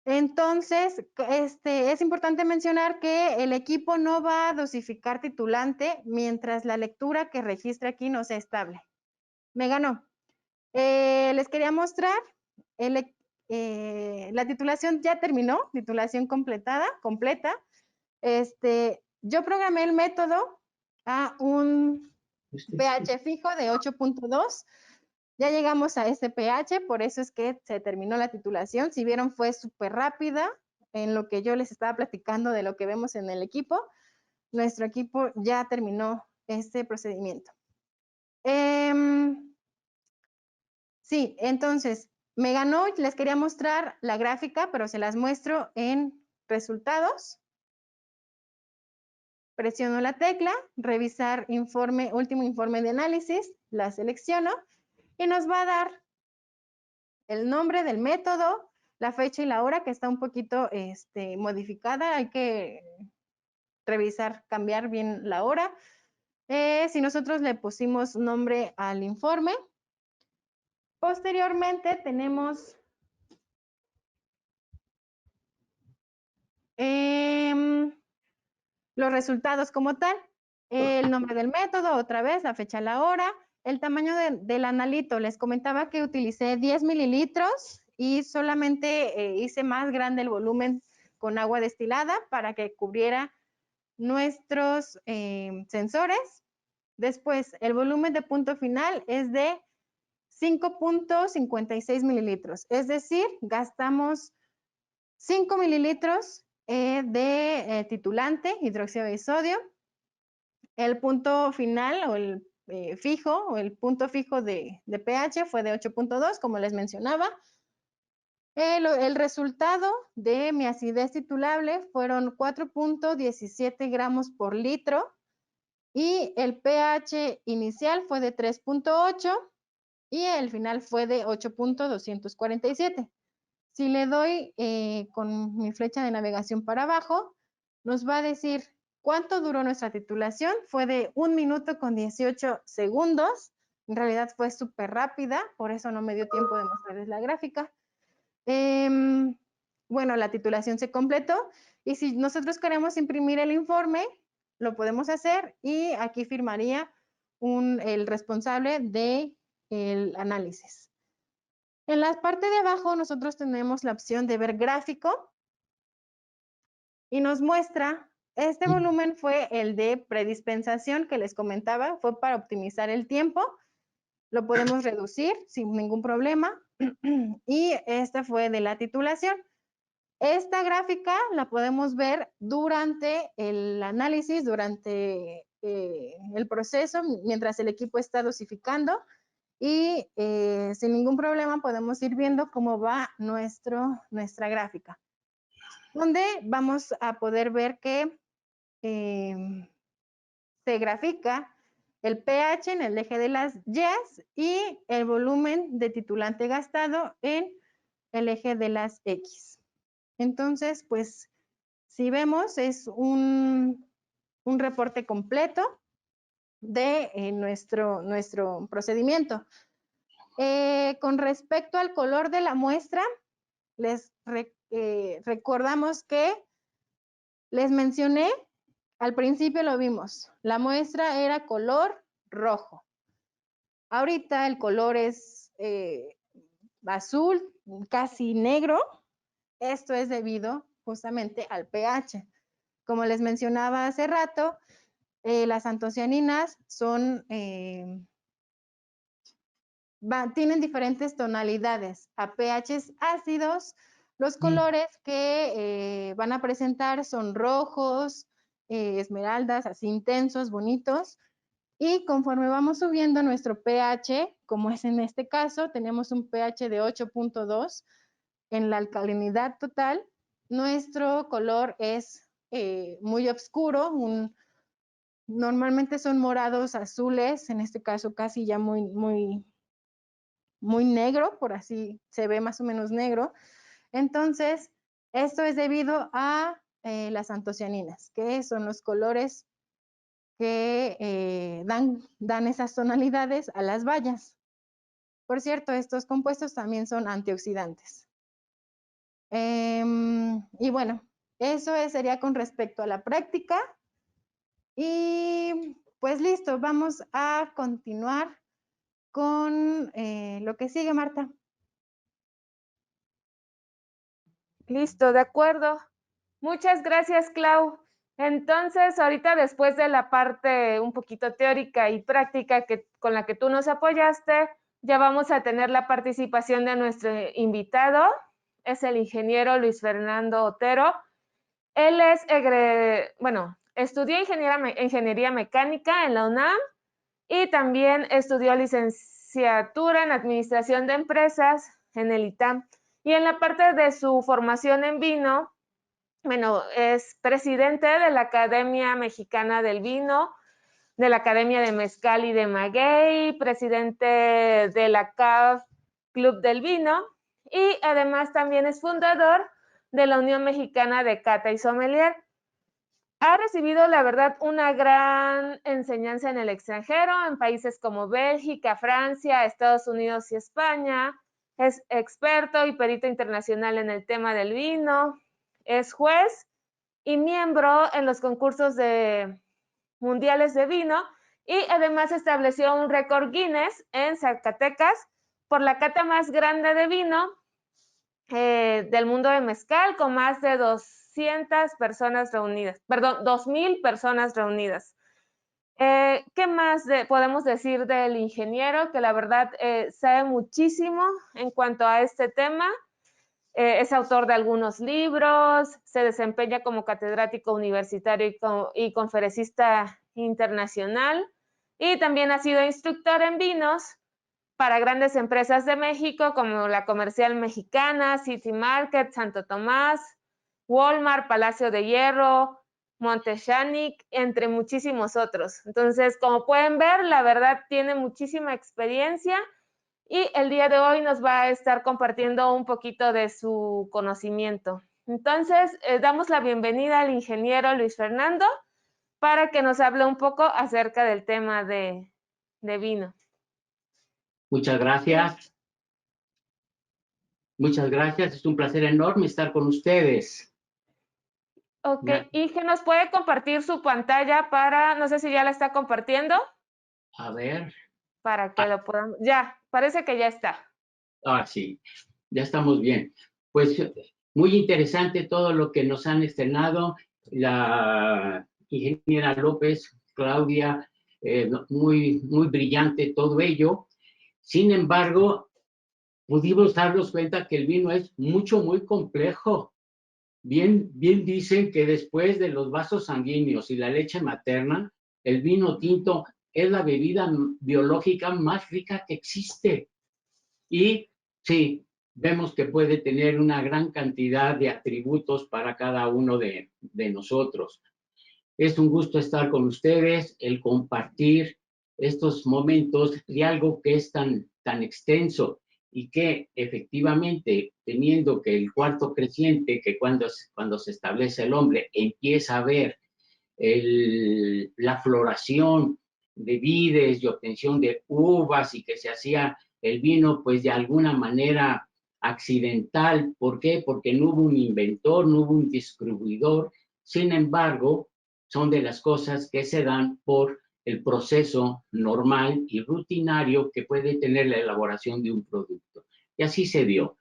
Entonces, es importante mencionar que el equipo no va a dosificar titulante mientras la lectura que registra aquí no sea estable. Me ganó. Les quería mostrar, la titulación ya terminó, titulación completa. Yo programé el método a un pH fijo de 8.2. Ya llegamos a ese pH, por eso es que se terminó la titulación. Si vieron, fue súper rápida en lo que yo les estaba platicando de lo que vemos en el equipo. Nuestro equipo ya terminó este procedimiento. Sí, entonces, me ganó, les quería mostrar la gráfica, pero se las muestro en resultados. Presiono la tecla, revisar informe, último informe de análisis, la selecciono y nos va a dar el nombre del método, la fecha y la hora, que está un poquito modificada. Hay que revisar, cambiar bien la hora. Si nosotros le pusimos nombre al informe. Posteriormente tenemos los resultados como tal, el nombre del método, otra vez, la fecha, la hora, el tamaño del analito. Les comentaba que utilicé 10 mililitros y solamente hice más grande el volumen con agua destilada para que cubriera nuestros sensores. Después, el volumen de punto final es de 5.56 mililitros, es decir, gastamos 5 mililitros de titulante, hidróxido de sodio. El punto final o el fijo o el punto fijo de pH fue de 8.2, como les mencionaba. El resultado de mi acidez titulable fueron 4.17 gramos por litro y el pH inicial fue de 3.8 y el final fue de 8.247. Si le doy con mi flecha de navegación para abajo, nos va a decir cuánto duró nuestra titulación. Fue de 1 minuto con 18 segundos. En realidad fue súper rápida, por eso no me dio tiempo de mostrarles la gráfica. Bueno, la titulación se completó y si nosotros queremos imprimir el informe, lo podemos hacer y aquí firmaría el responsable del análisis. En la parte de abajo nosotros tenemos la opción de ver gráfico y nos muestra, este volumen fue el de predispensación que les comentaba, fue para optimizar el tiempo, lo podemos reducir sin ningún problema, Y esta fue de la titulación. Esta gráfica la podemos ver durante el análisis, durante el proceso, mientras el equipo está dosificando y sin ningún problema podemos ir viendo cómo va nuestra gráfica, donde vamos a poder ver que se grafica el pH en el eje de las Y's y el volumen de titulante gastado en el eje de las X. Entonces, pues, si vemos, es un reporte completo de nuestro procedimiento. Con respecto al color de la muestra, les recordamos que les mencioné, al principio lo vimos, la muestra era color rojo. Ahorita el color es azul, casi negro. Esto es debido justamente al pH. Como les mencionaba hace rato, las antocianinas son, tienen diferentes tonalidades. A pHs ácidos, los colores que van a presentar son rojos, esmeraldas, así intensos, bonitos. Y conforme vamos subiendo nuestro pH, como es en este caso, tenemos un pH de 8.2 en la alcalinidad total, nuestro color es muy oscuro, normalmente son morados, azules, en este caso casi ya muy negro, por así se ve más o menos negro. Entonces, esto es debido a las antocianinas, que son los colores que dan esas tonalidades a las bayas. Por cierto, estos compuestos también son antioxidantes. Y bueno, eso sería con respecto a la práctica. Y pues listo, vamos a continuar con lo que sigue, Marta. Listo, de acuerdo. Muchas gracias, Clau. Entonces, ahorita después de la parte un poquito teórica y práctica con la que tú nos apoyaste, ya vamos a tener la participación de nuestro invitado. Es el ingeniero Luis Fernando Otero. Él es, estudió ingeniería mecánica en la UNAM y también estudió licenciatura en administración de empresas en el ITAM. Y en la parte de su formación en vino, bueno, es presidente de la Academia Mexicana del Vino, de la Academia de Mezcal y de Maguey, presidente de la CAV Club del Vino y además también es fundador de la Unión Mexicana de Cata y Sommelier. Ha recibido, la verdad, una gran enseñanza en el extranjero, en países como Bélgica, Francia, Estados Unidos y España. Es experto y perito internacional en el tema del vino. Es juez y miembro en los concursos mundiales de vino y además estableció un récord Guinness en Zacatecas por la cata más grande de vino del mundo de mezcal, con más de 200 personas reunidas, perdón, 2,000 personas reunidas. ¿Qué más podemos decir del ingeniero? Que la verdad sabe muchísimo en cuanto a este tema. Es autor de algunos libros, se desempeña como catedrático universitario y conferencista internacional y también ha sido instructor en vinos para grandes empresas de México como la Comercial Mexicana, City Market, Santo Tomás, Walmart, Palacio de Hierro, Montechanic, entre muchísimos otros. Entonces, como pueden ver, la verdad tiene muchísima experiencia y el día de hoy nos va a estar compartiendo un poquito de su conocimiento. Entonces, damos la bienvenida al ingeniero Luis Fernando para que nos hable un poco acerca del tema de vino. Muchas gracias. Muchas gracias. Es un placer enorme estar con ustedes. Ok, y que nos puede compartir su pantalla para, no sé si ya la está compartiendo. A ver. Para que lo podamos, ya, parece que ya está. Ah, sí, ya estamos bien. Pues muy interesante todo lo que nos han externado. La ingeniera López, Claudia, muy brillante todo ello. Sin embargo, pudimos darnos cuenta que el vino es muy complejo. Bien dicen que después de los vasos sanguíneos y la leche materna, el vino tinto es la bebida biológica más rica que existe. Y sí, vemos que puede tener una gran cantidad de atributos para cada uno de nosotros. Es un gusto estar con ustedes, el compartir estos momentos de algo que es tan extenso y que efectivamente, teniendo que el cuarto creciente, que cuando se establece el hombre, empieza a ver la floración de vides y obtención de uvas y que se hacía el vino, pues de alguna manera accidental. ¿Por qué? Porque no hubo un inventor, no hubo un distribuidor. Sin embargo, son de las cosas que se dan por el proceso normal y rutinario que puede tener la elaboración de un producto. Y así se dio.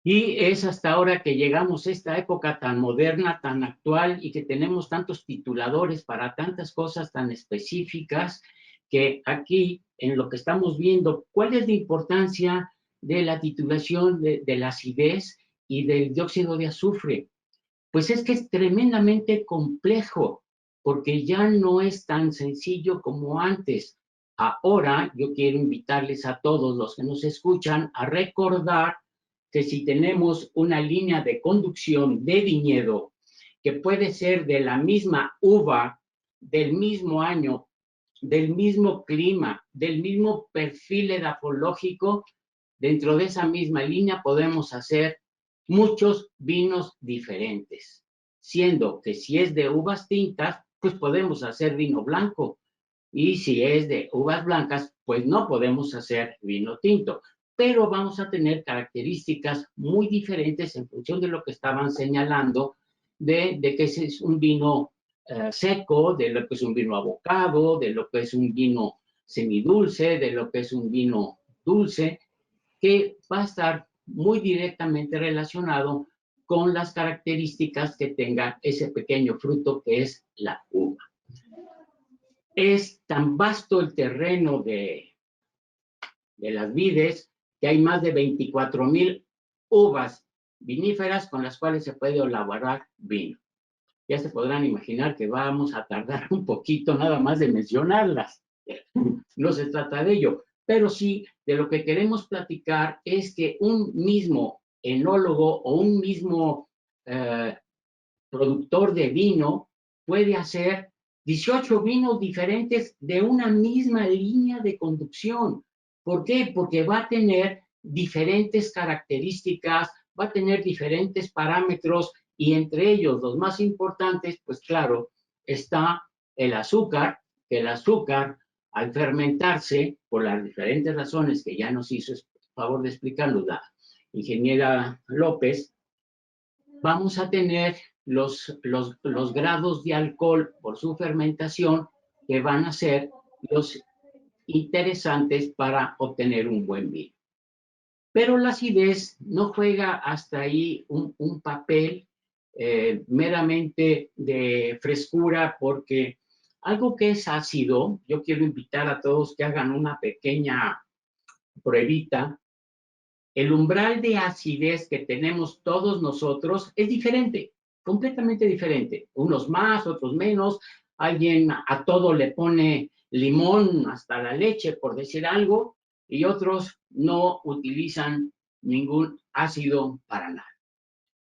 Y es hasta ahora que llegamos a esta época tan moderna, tan actual y que tenemos tantos tituladores para tantas cosas tan específicas, que aquí en lo que estamos viendo, ¿cuál es la importancia de la titulación de la acidez y del dióxido de azufre? Pues es que es tremendamente complejo, porque ya no es tan sencillo como antes. Ahora yo quiero invitarles a todos los que nos escuchan a recordar que si tenemos una línea de conducción de viñedo que puede ser de la misma uva, del mismo año, del mismo clima, del mismo perfil edafológico, dentro de esa misma línea podemos hacer muchos vinos diferentes, siendo que si es de uvas tintas, pues podemos hacer vino blanco, y si es de uvas blancas, pues no podemos hacer vino tinto, pero vamos a tener características muy diferentes en función de lo que estaban señalando, de que ese es un vino seco, de lo que es un vino abocado, de lo que es un vino semidulce, de lo que es un vino dulce, que va a estar muy directamente relacionado con las características que tenga ese pequeño fruto que es la uva. Es tan vasto el terreno de las vides que hay más de 24,000 uvas viníferas con las cuales se puede elaborar vino. Ya se podrán imaginar que vamos a tardar un poquito nada más de mencionarlas. No se trata de ello, pero sí de lo que queremos platicar es que un mismo enólogo o un mismo productor de vino puede hacer 18 vinos diferentes de una misma línea de conducción. ¿Por qué? Porque va a tener diferentes características, va a tener diferentes parámetros y entre ellos los más importantes, pues claro, está el azúcar, que el azúcar al fermentarse, por las diferentes razones que ya nos hizo el favor de explicarnos la ingeniera López, vamos a tener los grados de alcohol por su fermentación que van a ser los interesantes para obtener un buen vino. Pero la acidez no juega hasta ahí un papel meramente de frescura, porque algo que es ácido, yo quiero invitar a todos que hagan una pequeña pruebita. El umbral de acidez que tenemos todos nosotros es diferente, completamente diferente. Unos más, otros menos. Alguien a todo le pone limón, hasta la leche, por decir algo, y otros no utilizan ningún ácido para nada.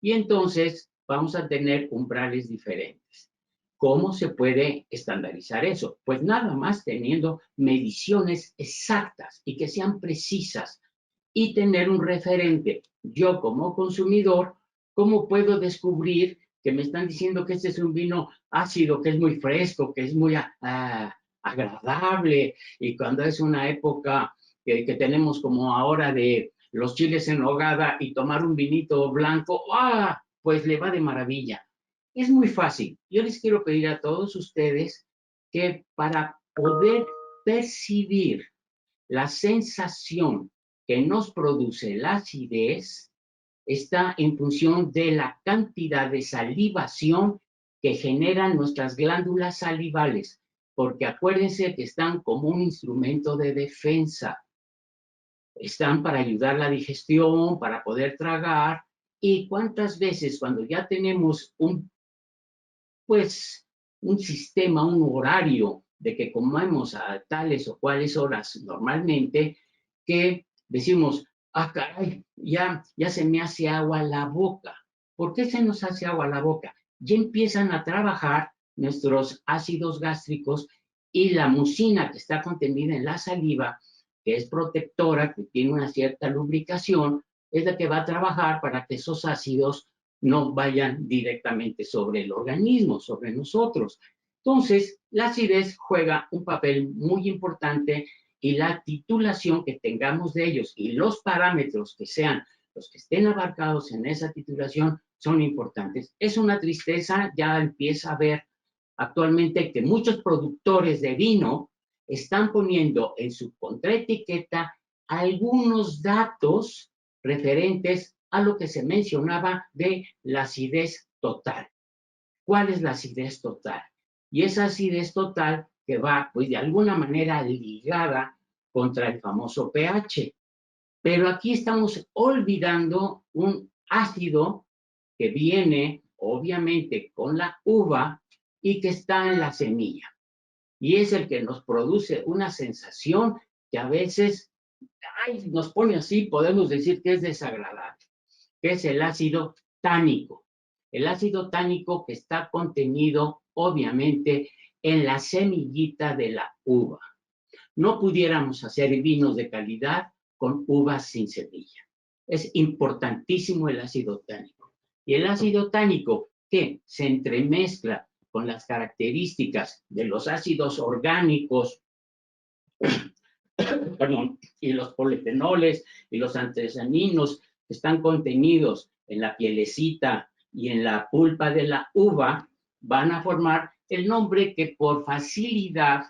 Y entonces vamos a tener umbrales diferentes. ¿Cómo se puede estandarizar eso? Pues nada más teniendo mediciones exactas y que sean precisas y tener un referente. Yo como consumidor, ¿cómo puedo descubrir que me están diciendo que este es un vino ácido, que es muy fresco, que es muy agradable? Y cuando es una época que tenemos como ahora de los chiles en nogada y tomar un vinito blanco, pues le va de maravilla. Es muy fácil. Yo les quiero pedir a todos ustedes que para poder percibir la sensación que nos produce la acidez está en función de la cantidad de salivación que generan nuestras glándulas salivales, porque acuérdense que están como un instrumento de defensa. están para ayudar la digestión, para poder tragar. Y cuántas veces cuando ya tenemos pues, un sistema, un horario de que comemos a tales o cuales horas normalmente, que decimos, ah, caray, ya se me hace agua la boca. ¿Por qué se nos hace agua la boca? Ya empiezan a trabajar nuestros ácidos gástricos y la mucina que está contenida en la saliva, que es protectora, que tiene una cierta lubricación, es la que va a trabajar para que esos ácidos no vayan directamente sobre el organismo, sobre nosotros. Entonces, la acidez juega un papel muy importante y la titulación que tengamos de ellos y los parámetros que sean los que estén abarcados en esa titulación son importantes. Es una tristeza, ya empieza a ver actualmente que muchos productores de vino están poniendo en su contraetiqueta algunos datos referentes a lo que se mencionaba de la acidez total. ¿Cuál es la acidez total? Y esa acidez total que va, pues de alguna manera ligada contra el famoso pH. Pero aquí estamos olvidando un ácido que viene, obviamente, con la uva y que está en la semilla. Y es el que nos produce una sensación que a veces nos pone así, podemos decir que es desagradable, que es el ácido tánico. El ácido tánico que está contenido, obviamente, en la semillita de la uva. No pudiéramos hacer vinos de calidad con uvas sin semilla. Es importantísimo el ácido tánico. Y el ácido tánico que se entremezcla con las características de los ácidos orgánicos, perdón, y los polifenoles y los antocianinos que están contenidos en la pielecita y en la pulpa de la uva, van a formar el nombre que por facilidad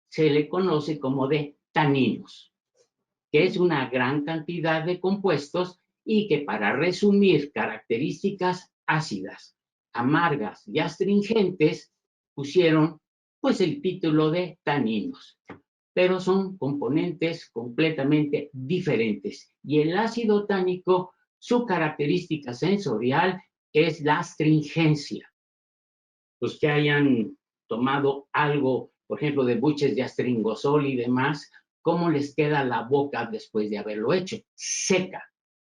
se le conoce como de taninos, que es una gran cantidad de compuestos y que para resumir características ácidas, amargas y astringentes, pusieron pues el título de taninos. Pero son componentes completamente diferentes. Y el ácido tánico, su característica sensorial es la astringencia. Los que hayan tomado algo, por ejemplo, de buches de astringosol y demás, ¿cómo les queda la boca después de haberlo hecho? Seca,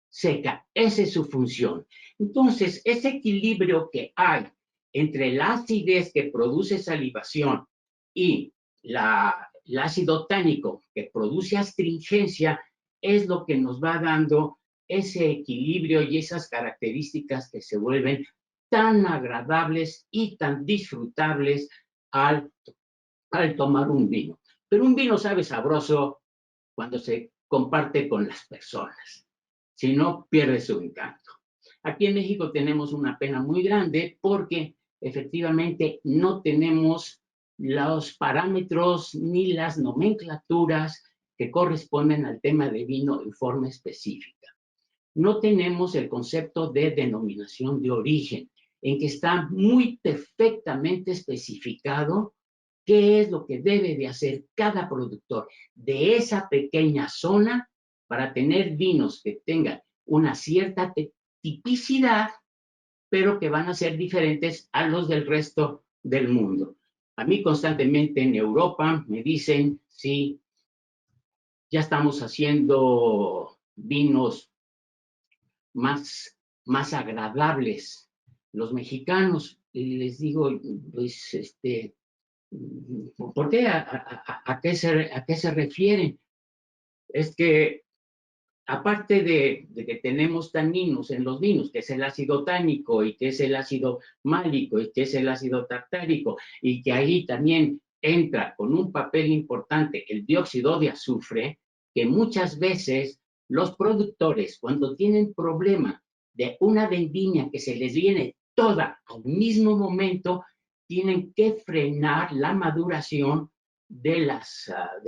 seca. Esa es su función. Entonces, ese equilibrio que hay entre la acidez que produce salivación y el ácido tánico que produce astringencia es lo que nos va dando ese equilibrio y esas características que se vuelven tan agradables y tan disfrutables al tomar un vino. Pero un vino sabe sabroso cuando se comparte con las personas. Si no, pierde su encanto. Aquí en México tenemos una pena muy grande porque efectivamente no tenemos los parámetros ni las nomenclaturas que corresponden al tema de vino en forma específica. No tenemos el concepto de denominación de origen, en que está muy perfectamente especificado qué es lo que debe de hacer cada productor de esa pequeña zona para tener vinos que tengan una cierta tipicidad, pero que van a ser diferentes a los del resto del mundo. A mí constantemente en Europa me dicen, sí, ya estamos haciendo vinos más agradables los mexicanos. Y les digo, pues, ¿por qué? ¿A qué se refieren? Es que aparte de que tenemos taninos en los vinos, que es el ácido tánico y que es el ácido málico y que es el ácido tartárico, y que ahí también entra con un papel importante el dióxido de azufre, que muchas veces los productores, cuando tienen problema de una vendimia que se les viene toda al mismo momento, tienen que frenar la maduración de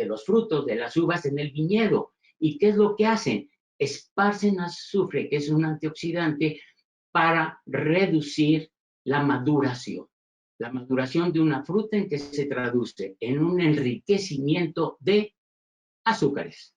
los frutos, de las uvas en el viñedo. ¿Y qué es lo que hacen? Esparcen azufre, que es un antioxidante, para reducir la maduración. La maduración de una fruta en que se traduce en un enriquecimiento de azúcares,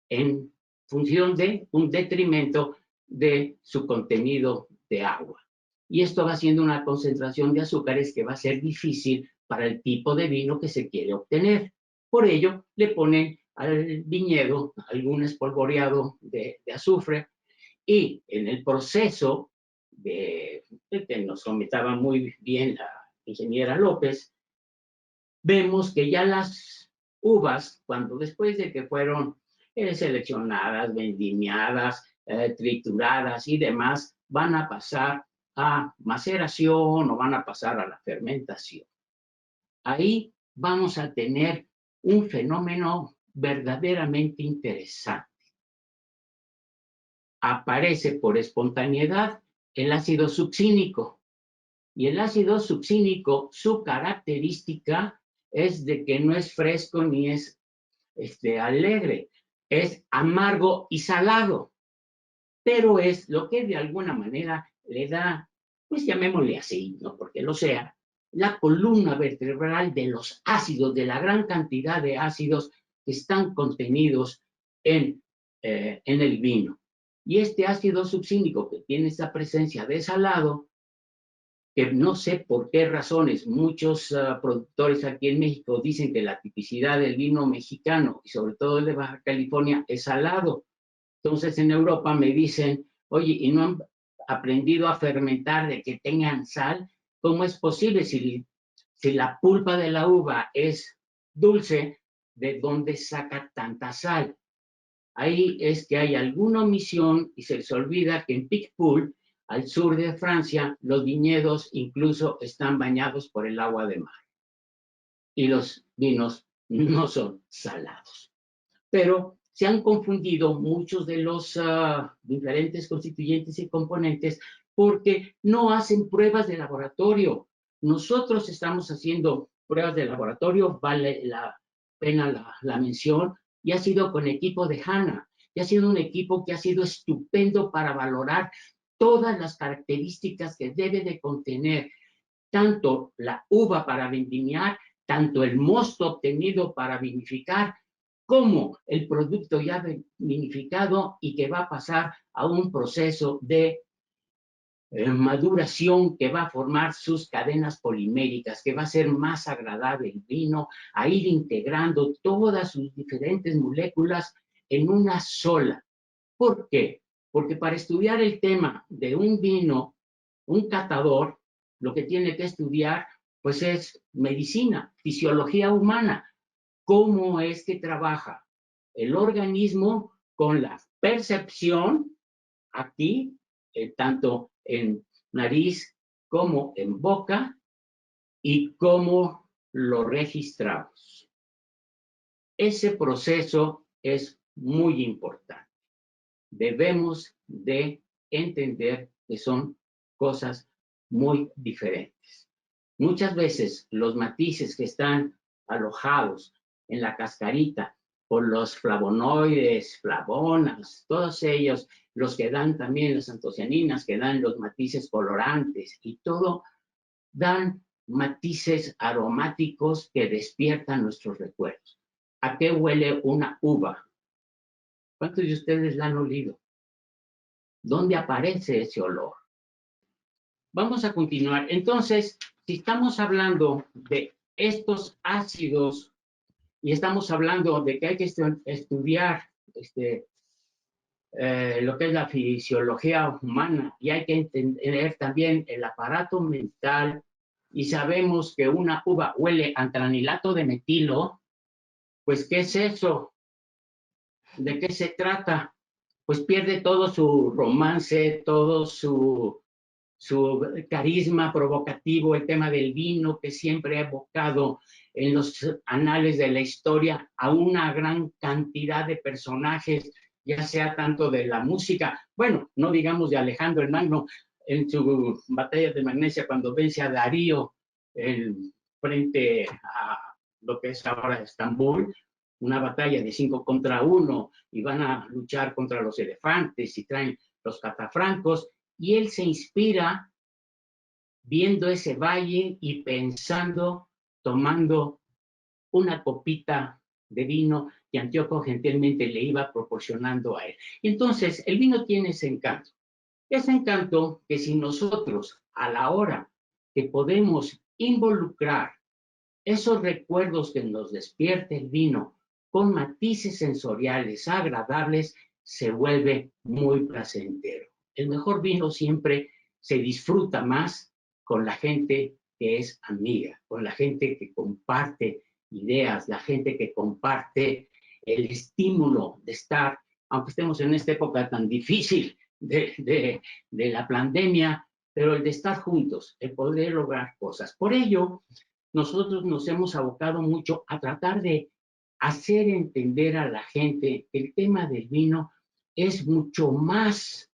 en función de un detrimento de su contenido de agua. Y esto va siendo una concentración de azúcares que va a ser difícil para el tipo de vino que se quiere obtener. Por ello, le ponen al viñedo algún espolvoreado de azufre, y en el proceso que nos comentaba muy bien la ingeniera López, vemos que ya las uvas, cuando después de que fueron seleccionadas, vendimiadas, trituradas y demás, van a pasar a maceración o van a pasar a la fermentación. Ahí vamos a tener un fenómeno verdaderamente interesante. Aparece por espontaneidad el ácido succínico. Y el ácido succínico, su característica es de que no es fresco ni es alegre, es amargo y salado, pero es lo que de alguna manera le da, pues llamémosle así, no porque lo sea, la columna vertebral de los ácidos, de la gran cantidad de ácidos que están contenidos en el vino. Y este ácido succínico que tiene esta presencia de salado, que no sé por qué razones muchos productores aquí en México dicen que la tipicidad del vino mexicano y sobre todo el de Baja California es salado. Entonces en Europa me dicen, oye, ¿y no han aprendido a fermentar de que tengan sal? ¿Cómo es posible si la pulpa de la uva es dulce, de dónde saca tanta sal? Ahí es que hay alguna omisión y se les olvida que en Picpoul, al sur de Francia, los viñedos incluso están bañados por el agua de mar. Y los vinos no son salados. Pero se han confundido muchos de los diferentes constituyentes y componentes porque no hacen pruebas de laboratorio. Nosotros estamos haciendo pruebas de laboratorio, vale la pena la mención, y ha sido con equipo de Hanna, y ha sido un equipo que ha sido estupendo para valorar todas las características que debe de contener tanto la uva para vendimiar, tanto el mosto obtenido para vinificar, como el producto ya vinificado y que va a pasar a un proceso de maduración que va a formar sus cadenas poliméricas, que va a ser más agradable el vino, a ir integrando todas sus diferentes moléculas en una sola. ¿Por qué? Porque para estudiar el tema de un vino, un catador, lo que tiene que estudiar, pues es medicina, fisiología humana. ¿Cómo es que trabaja el organismo con la percepción aquí, tanto en nariz como en boca, y cómo lo registramos? Ese proceso es muy importante. Debemos de entender que son cosas muy diferentes. Muchas veces los matices que están alojados en la cascarita por los flavonoides, flavonas, todos ellos, los que dan también las antocianinas, que dan los matices colorantes y todo, dan matices aromáticos que despiertan nuestros recuerdos. ¿A qué huele una uva? ¿Cuántos de ustedes la han olido? ¿Dónde aparece ese olor? Vamos a continuar. Entonces, si estamos hablando de estos ácidos y estamos hablando de que hay que estudiar lo que es la fisiología humana y hay que entender también el aparato mental, y sabemos que una uva huele a antranilato de metilo, pues ¿qué es eso? ¿De qué se trata? Pues pierde todo su romance, todo su carisma provocativo, el tema del vino que siempre ha evocado en los anales de la historia a una gran cantidad de personajes, ya sea tanto de la música, bueno, no digamos de Alejandro el Magno, en su batalla de Magnesia, cuando vence a Darío frente a lo que es ahora Estambul, una batalla de 5 contra 1, y van a luchar contra los elefantes y traen los catafrancos, y él se inspira viendo ese valle y pensando, tomando una copita de vino que Antíoco gentilmente le iba proporcionando a él. Y entonces, el vino tiene ese encanto. Ese encanto que si nosotros, a la hora que podemos involucrar esos recuerdos que nos despierte el vino con matices sensoriales agradables, se vuelve muy placentero. El mejor vino siempre se disfruta más con la gente que es amiga, con la gente que comparte ideas, la gente que comparte el estímulo de estar, aunque estemos en esta época tan difícil de la pandemia, pero el de estar juntos, el poder lograr cosas. Por ello, nosotros nos hemos abocado mucho a tratar de hacer entender a la gente que el tema del vino es mucho más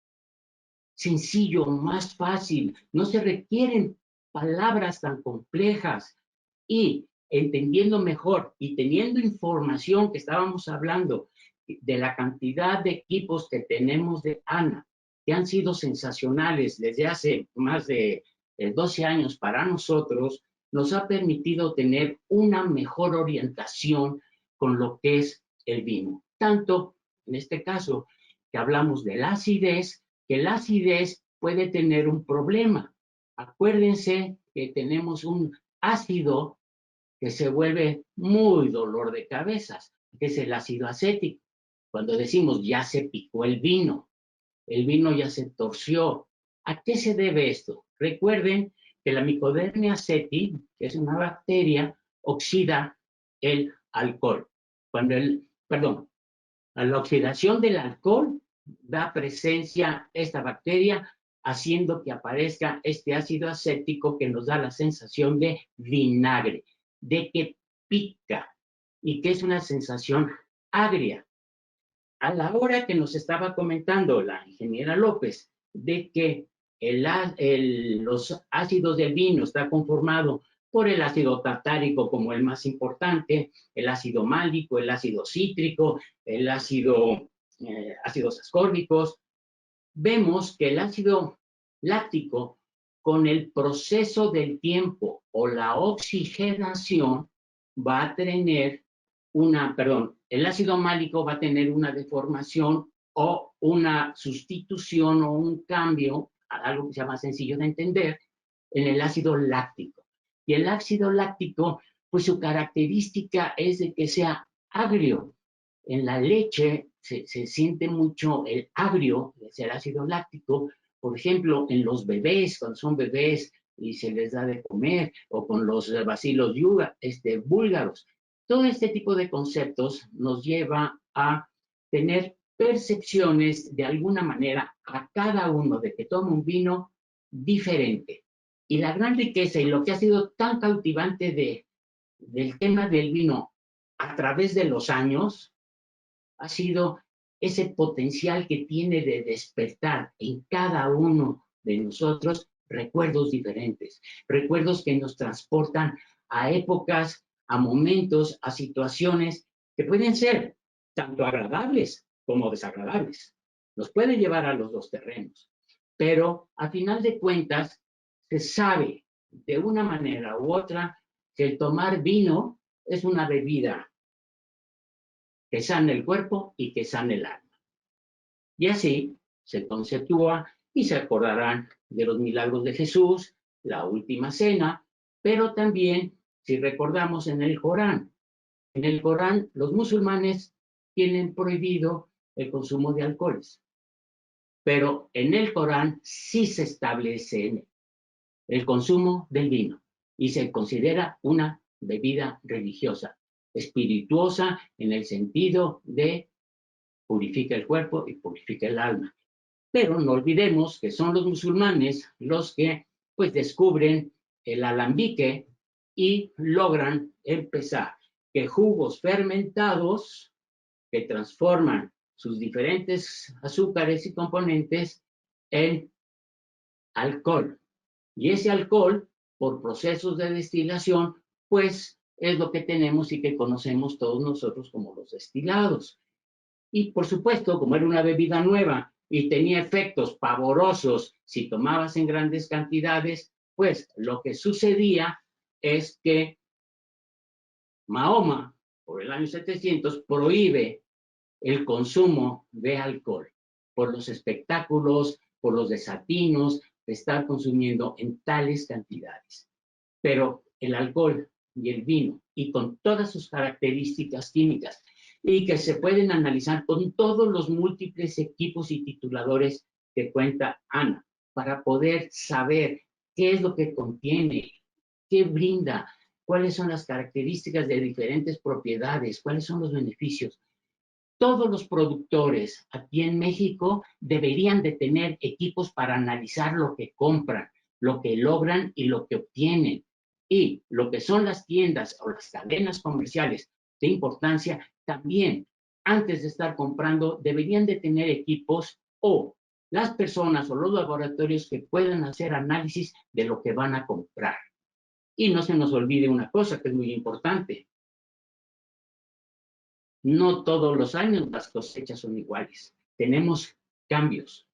sencillo, más fácil. No se requieren palabras tan complejas y entendiendo mejor y teniendo información que estábamos hablando de la cantidad de equipos que tenemos de ANA, que han sido sensacionales desde hace más de 12 años para nosotros, nos ha permitido tener una mejor orientación con lo que es el vino. Tanto, en este caso, que hablamos de la acidez, que la acidez puede tener un problema. Acuérdense que tenemos un ácido que se vuelve muy dolor de cabezas, que es el ácido acético. Cuando decimos ya se picó el vino ya se torció. ¿A qué se debe esto? Recuerden que la Mycobacterium aceti, que es una bacteria, oxida el alcohol. A la oxidación del alcohol da presencia esta bacteria, haciendo que aparezca este ácido acético que nos da la sensación de vinagre, de que pica y que es una sensación agria. A la hora que nos estaba comentando la ingeniera López de que los ácidos del vino está conformado por el ácido tartárico como el más importante, el ácido málico, el ácido cítrico, el ácidos ascórbicos, vemos que el ácido láctico con el proceso del tiempo o la oxigenación va a tener el ácido málico va a tener una deformación o una sustitución o un cambio, algo que sea más sencillo de entender, en el ácido láctico. Y el ácido láctico, pues su característica es de que sea agrio. En la leche se siente mucho el agrio, es el ácido láctico. Por ejemplo, en los bebés, cuando son bebés y se les da de comer, o con los bacilos búlgaros. Todo este tipo de conceptos nos lleva a tener percepciones de alguna manera a cada uno de que toma un vino diferente. Y la gran riqueza y lo que ha sido tan cautivante del tema del vino a través de los años ha sido ese potencial que tiene de despertar en cada uno de nosotros recuerdos diferentes, recuerdos que nos transportan a épocas, a momentos, a situaciones que pueden ser tanto agradables como desagradables. Nos puede llevar a los dos terrenos, pero a final de cuentas se sabe de una manera u otra que el tomar vino es una bebida que sana el cuerpo y que sana el alma. Y así se conceptúa y se acordarán de los milagros de Jesús, la última cena, pero también, si recordamos en el Corán los musulmanes tienen prohibido el consumo de alcoholes, pero en el Corán sí se establece el consumo del vino y se considera una bebida religiosa, espirituosa en el sentido de purifica el cuerpo y purifica el alma. Pero no olvidemos que son los musulmanes los que pues descubren el alambique y logran empezar que jugos fermentados que transforman sus diferentes azúcares y componentes en alcohol. Y ese alcohol, por procesos de destilación, pues es lo que tenemos y que conocemos todos nosotros como los destilados. Y por supuesto, como era una bebida nueva y tenía efectos pavorosos si tomabas en grandes cantidades, pues lo que sucedía es que Mahoma, por el año 700, prohíbe el consumo de alcohol por los espectáculos, por los desatinos de estar consumiendo en tales cantidades. Pero el alcohol y el vino, y con todas sus características químicas, y que se pueden analizar con todos los múltiples equipos y tituladores que cuenta Ana, para poder saber qué es lo que contiene, qué brinda, cuáles son las características de diferentes propiedades, cuáles son los beneficios. Todos los productores aquí en México deberían de tener equipos para analizar lo que compran, lo que logran y lo que obtienen. Y lo que son las tiendas o las cadenas comerciales de importancia, también antes de estar comprando deberían de tener equipos o las personas o los laboratorios que puedan hacer análisis de lo que van a comprar. Y no se nos olvide una cosa que es muy importante. No todos los años las cosechas son iguales. Tenemos cambios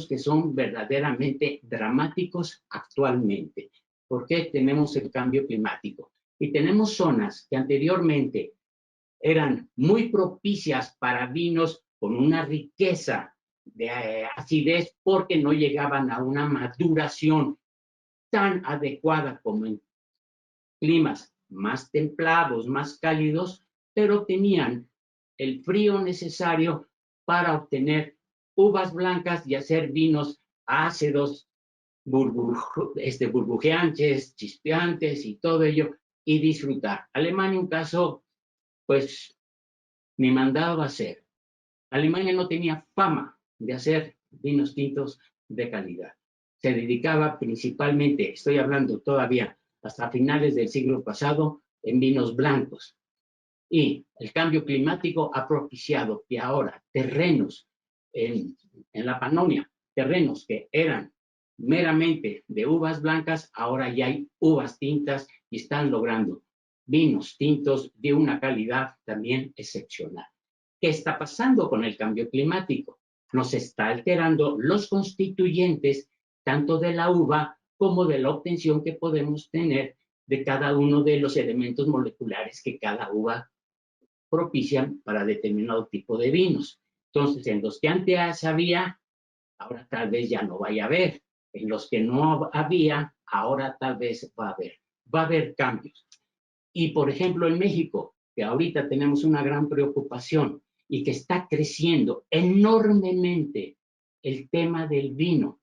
que son verdaderamente dramáticos actualmente. ¿Por qué? Tenemos el cambio climático. Y tenemos zonas que anteriormente eran muy propicias para vinos con una riqueza de acidez porque no llegaban a una maduración tan adecuada como en climas más templados, más cálidos, pero tenían el frío necesario para obtener uvas blancas y hacer vinos ácidos, burbujeantes, chispeantes y todo ello, y disfrutar. Alemania, un caso, pues, ni mandado a hacer. Alemania no tenía fama de hacer vinos tintos de calidad. Se dedicaba principalmente, estoy hablando todavía hasta finales del siglo pasado, en vinos blancos. Y el cambio climático ha propiciado que ahora terrenos en la Panonia, terrenos que eran meramente de uvas blancas, ahora ya hay uvas tintas y están logrando vinos tintos de una calidad también excepcional. ¿Qué está pasando con el cambio climático? Nos está alterando los constituyentes tanto de la uva como de la obtención que podemos tener de cada uno de los elementos moleculares que cada uva propician para determinado tipo de vinos. Entonces, en los que antes había, ahora tal vez ya no vaya a haber. En los que no había, ahora tal vez va a haber. Va a haber cambios. Y, por ejemplo, en México, que ahorita tenemos una gran preocupación y que está creciendo enormemente el tema del vino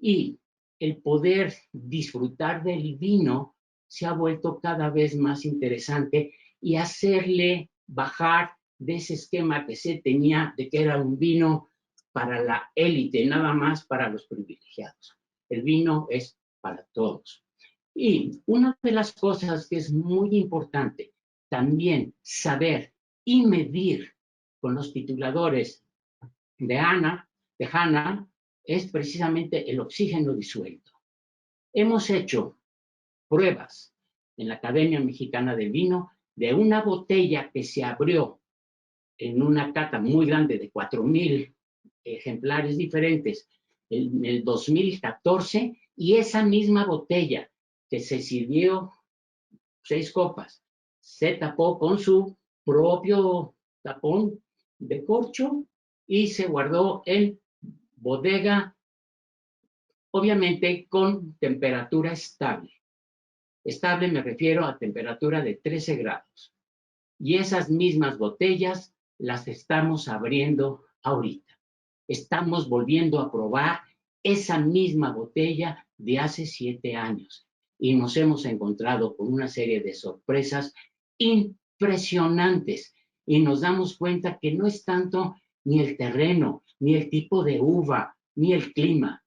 y el poder disfrutar del vino se ha vuelto cada vez más interesante y hacerle bajar de ese esquema que se tenía de que era un vino para la élite, nada más para los privilegiados. El vino es para todos. Y una de las cosas que es muy importante también saber y medir con los tituladores de Hanna, es precisamente el oxígeno disuelto. Hemos hecho pruebas en la Academia Mexicana del Vino de una botella que se abrió en una cata muy grande de 4,000 ejemplares diferentes en el 2014, y esa misma botella que se sirvió 6 copas, se tapó con su propio tapón de corcho y se guardó en bodega, obviamente con temperatura estable. Estable me refiero a temperatura de 13 grados. Y esas mismas botellas las estamos abriendo ahorita. Estamos volviendo a probar esa misma botella de hace 7 años. Y nos hemos encontrado con una serie de sorpresas impresionantes. Y nos damos cuenta que no es tanto ni el terreno, ni el tipo de uva, ni el clima.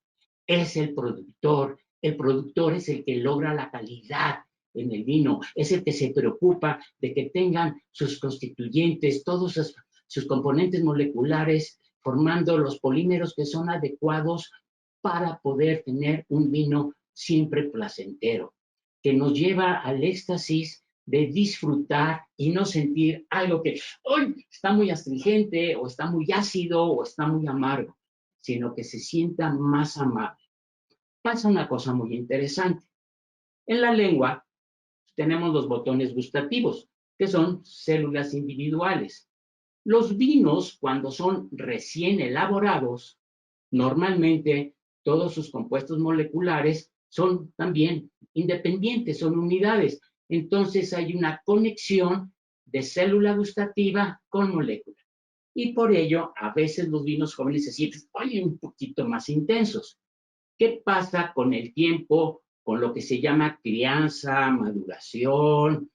Es el productor. El productor es el que logra la calidad en el vino, es el que se preocupa de que tengan sus constituyentes, todos sus componentes moleculares, formando los polímeros que son adecuados para poder tener un vino siempre placentero, que nos lleva al éxtasis de disfrutar y no sentir algo que ¡ay!, está muy astringente, o está muy ácido, o está muy amargo, sino que se sienta más amable. Pasa una cosa muy interesante. En la lengua tenemos los botones gustativos, que son células individuales. Los vinos, cuando son recién elaborados, normalmente todos sus compuestos moleculares son también independientes, son unidades. Entonces hay una conexión de célula gustativa con molécula. Y por ello, a veces los vinos jóvenes se sienten un poquito más intensos. ¿Qué pasa con el tiempo, con lo que se llama crianza, maduración,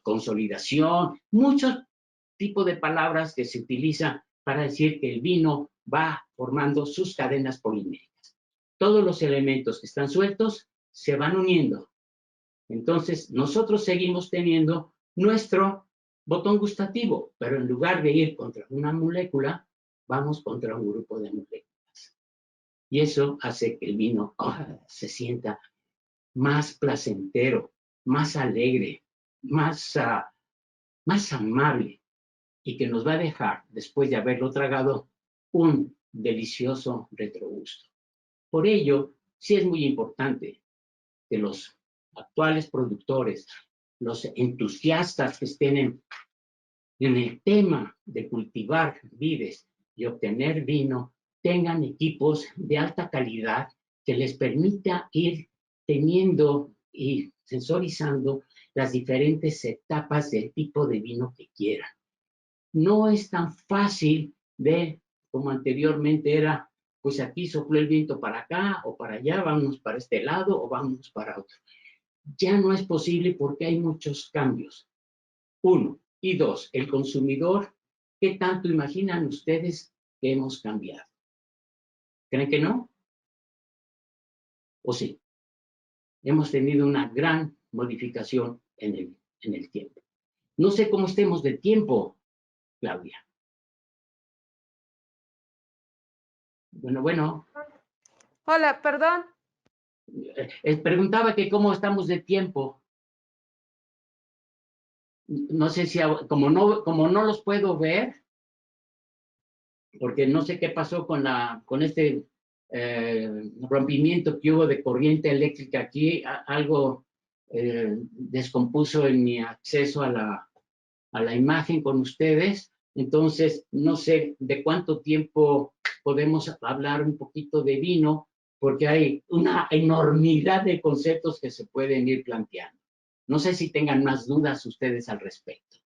consolidación? Muchos tipos de palabras que se utilizan para decir que el vino va formando sus cadenas poliméricas. Todos los elementos que están sueltos se van uniendo. Entonces, nosotros seguimos teniendo nuestro botón gustativo, pero en lugar de ir contra una molécula, vamos contra un grupo de moléculas. Y eso hace que el vino se sienta más placentero, más alegre, más amable, y que nos va a dejar, después de haberlo tragado, un delicioso retrogusto. Por ello, sí es muy importante que los actuales productores, los entusiastas que estén en el tema de cultivar vides y obtener vino, tengan equipos de alta calidad que les permita ir teniendo y sensorizando las diferentes etapas del tipo de vino que quieran. No es tan fácil de, como anteriormente era, pues aquí sopló el viento para acá o para allá, vamos para este lado o vamos para otro. Ya no es posible porque hay muchos cambios. Uno. Y dos, el consumidor, ¿qué tanto imaginan ustedes que hemos cambiado? ¿Creen que no? ¿O sí? Hemos tenido una gran modificación en el tiempo. No sé cómo estemos de tiempo, Claudia. Bueno. Hola, perdón. Preguntaba que cómo estamos de tiempo. No sé si, como no los puedo ver, porque no sé qué pasó con este rompimiento que hubo de corriente eléctrica aquí, algo descompuso en mi acceso a la imagen con ustedes. Entonces, no sé de cuánto tiempo podemos hablar un poquito de vino, porque hay una enormidad de conceptos que se pueden ir planteando. No sé si tengan más dudas ustedes al respecto.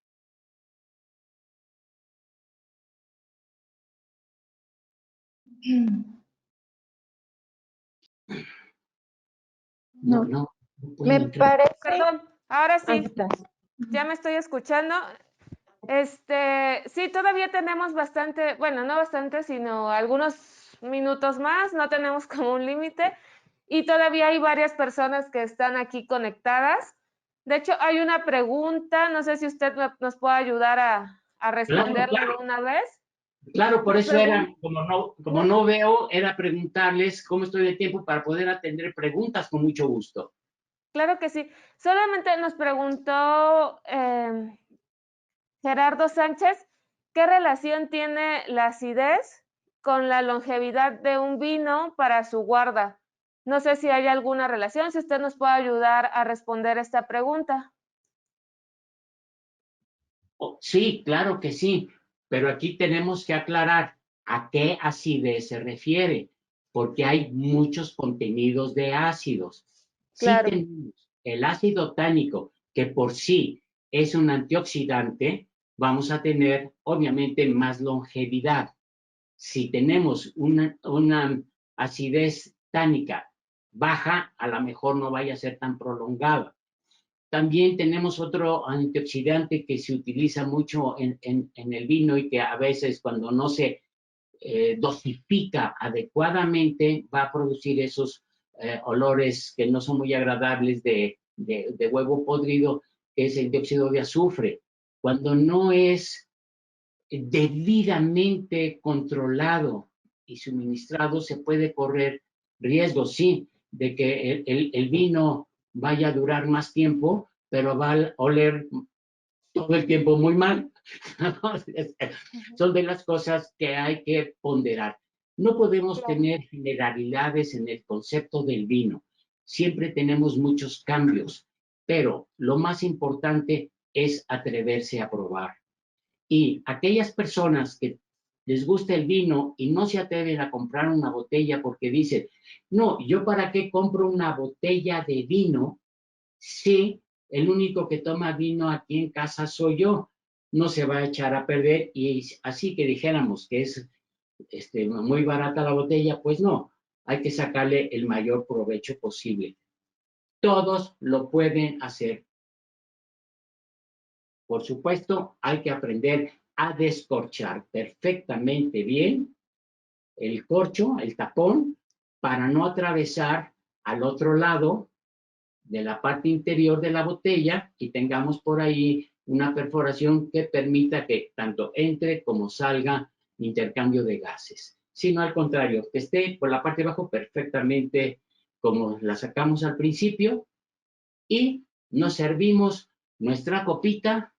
No Me entrar. parece. Perdón, ahora sí. Ahí estás. Ya me estoy escuchando. Sí, todavía tenemos bastante, bueno, no bastante, sino algunos minutos más, no tenemos como un límite, y todavía hay varias personas que están aquí conectadas. De hecho, hay una pregunta, no sé si usted nos puede ayudar a responderla de una vez. Claro, por eso era, como no veo, era preguntarles cómo estoy de tiempo para poder atender preguntas con mucho gusto. Claro que sí. Solamente nos preguntó Gerardo Sánchez, ¿qué relación tiene la acidez con la longevidad de un vino para su guarda? No sé si hay alguna relación, si usted nos puede ayudar a responder esta pregunta. Sí, claro que sí, pero aquí tenemos que aclarar a qué acidez se refiere, porque hay muchos contenidos de ácidos. Sí Claro. tenemos el ácido tánico, que por sí es un antioxidante, vamos a tener obviamente más longevidad. Si tenemos una acidez tánica baja, a lo mejor no vaya a ser tan prolongada. También tenemos otro antioxidante que se utiliza mucho en el vino y que a veces cuando no se dosifica adecuadamente va a producir esos olores que no son muy agradables de huevo podrido, que es el dióxido de azufre. Cuando no es debidamente controlado y suministrado, se puede correr riesgo, sí, de que el vino vaya a durar más tiempo, pero va a oler todo el tiempo muy mal. Son de las cosas que hay que ponderar. No podemos tener generalidades en el concepto del vino. Siempre tenemos muchos cambios, pero lo más importante es atreverse a probar. Y aquellas personas que les gusta el vino y no se atreven a comprar una botella porque dicen, no, ¿yo para qué compro una botella de vino si el único que toma vino aquí en casa soy yo? No se va a echar a perder, y así que dijéramos que es muy barata la botella, pues no, hay que sacarle el mayor provecho posible. Todos lo pueden hacer. Por supuesto, hay que aprender a descorchar perfectamente bien el corcho, el tapón, para no atravesar al otro lado de la parte interior de la botella y tengamos por ahí una perforación que permita que tanto entre como salga intercambio de gases, sino al contrario, que esté por la parte de abajo perfectamente como la sacamos al principio, y nos servimos nuestra copita.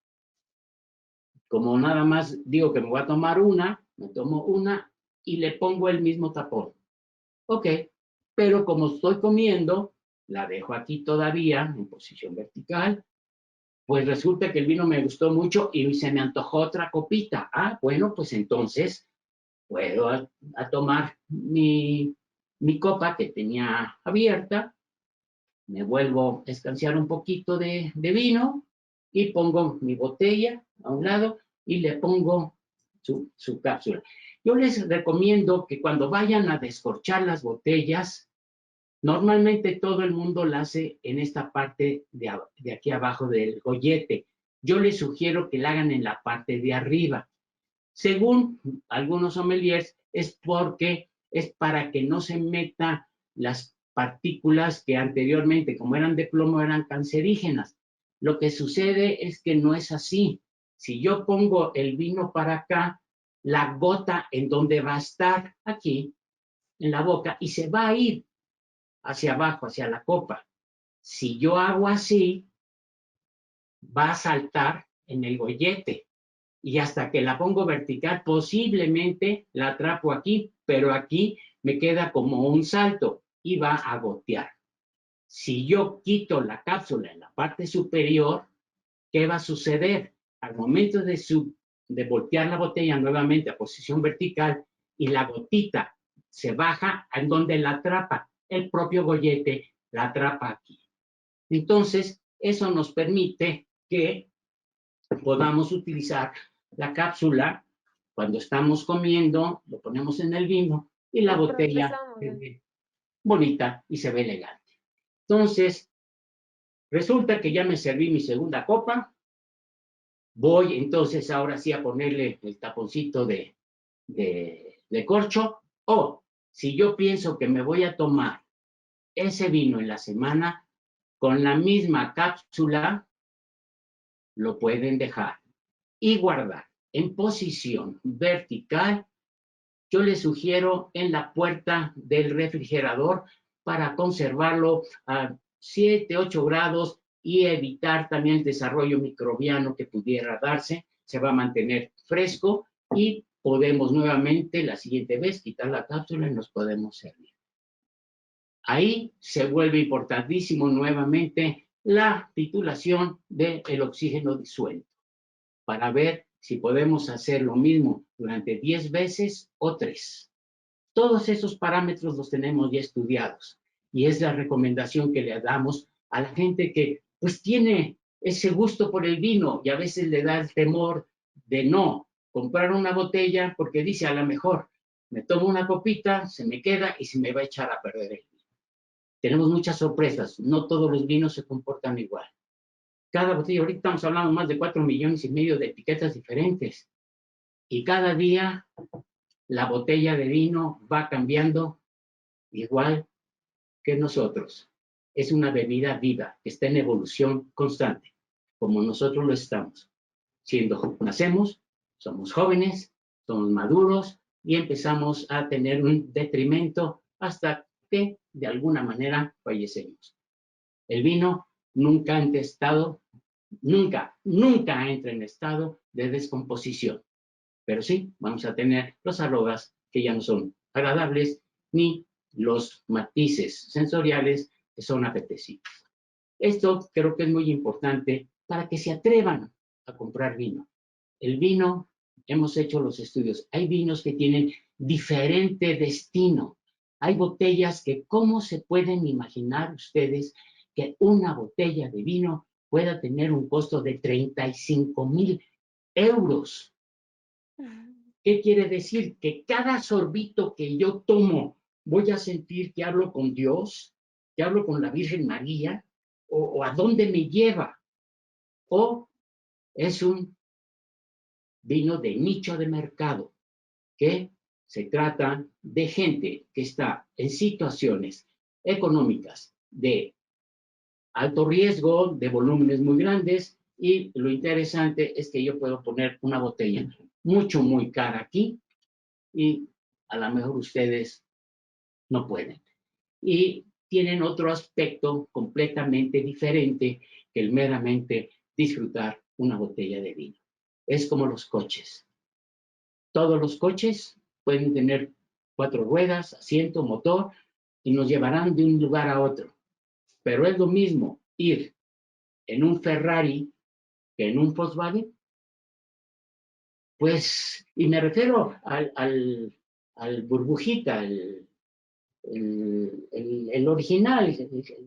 Como nada más digo que me voy a tomar una, me tomo una y le pongo el mismo tapón. Ok, pero como estoy comiendo, la dejo aquí todavía en posición vertical, pues resulta que el vino me gustó mucho y se me antojó otra copita. Ah, bueno, pues entonces puedo a tomar mi copa que tenía abierta, me vuelvo a escanciar un poquito de vino y pongo mi botella a un lado y le pongo su cápsula. Yo les recomiendo que cuando vayan a descorchar las botellas, normalmente todo el mundo la hace en esta parte de aquí abajo del gollete. Yo les sugiero que la hagan en la parte de arriba. Según algunos sommeliers, es porque es para que no se meta las partículas que anteriormente, como eran de plomo, eran cancerígenas. Lo que sucede es que no es así. Si yo pongo el vino para acá, la gota en donde va a estar, aquí, en la boca, y se va a ir hacia abajo, hacia la copa. Si yo hago así, va a saltar en el gollete. Y hasta que la pongo vertical, posiblemente la atrapo aquí, pero aquí me queda como un salto y va a gotear. Si yo quito la cápsula en la parte superior, ¿qué va a suceder? Al momento de voltear la botella nuevamente a posición vertical y la gotita se baja, ¿en donde la atrapa? El propio gollete la atrapa aquí. Entonces, eso nos permite que podamos utilizar la cápsula cuando estamos comiendo, lo ponemos en el vino y la botella se ve bonita y se ve elegante. Entonces, resulta que ya me serví mi segunda copa. Voy entonces ahora sí a ponerle el taponcito de corcho. O si yo pienso que me voy a tomar ese vino en la semana, con la misma cápsula lo pueden dejar y guardar en posición vertical. Yo les sugiero en la puerta del refrigerador para conservarlo a 7, 8 grados y evitar también el desarrollo microbiano que pudiera darse. Se va a mantener fresco y podemos nuevamente la siguiente vez quitar la cápsula y nos podemos servir. Ahí se vuelve importantísimo nuevamente la titulación del oxígeno disuelto para ver si podemos hacer lo mismo durante 10 veces o 3. Todos esos parámetros los tenemos ya estudiados y es la recomendación que le damos a la gente que pues tiene ese gusto por el vino y a veces le da el temor de no comprar una botella porque dice, a lo mejor me tomo una copita, se me queda y se me va a echar a perder el vino. Tenemos muchas sorpresas, no todos los vinos se comportan igual. Cada botella, ahorita estamos hablando más de 4,5 millones de etiquetas diferentes y cada día la botella de vino va cambiando igual que nosotros. Es una bebida viva que está en evolución constante, como nosotros lo estamos. Nacemos, somos jóvenes, somos maduros y empezamos a tener un detrimento hasta que de alguna manera fallecemos. El vino nunca entra en estado de descomposición. Pero sí, vamos a tener los aromas que ya no son agradables, ni los matices sensoriales que son apetecibles. Esto creo que es muy importante para que se atrevan a comprar vino. El vino, hemos hecho los estudios, hay vinos que tienen diferente destino. Hay botellas que, ¿cómo se pueden imaginar ustedes que una botella de vino pueda tener un costo de 35,000 euros? ¿Qué quiere decir? Que cada sorbito que yo tomo voy a sentir que hablo con Dios, que hablo con la Virgen María, o a dónde me lleva. O es un vino de nicho de mercado, que se trata de gente que está en situaciones económicas de alto riesgo, de volúmenes muy grandes, y lo interesante es que yo puedo poner una botella muy cara aquí, y a lo mejor ustedes no pueden. Y tienen otro aspecto completamente diferente que el meramente disfrutar una botella de vino. Es como los coches. Todos los coches pueden tener 4 ruedas, asiento, motor, y nos llevarán de un lugar a otro. Pero es lo mismo ir en un Ferrari que en un Volkswagen. Pues, y me refiero al burbujita, el original,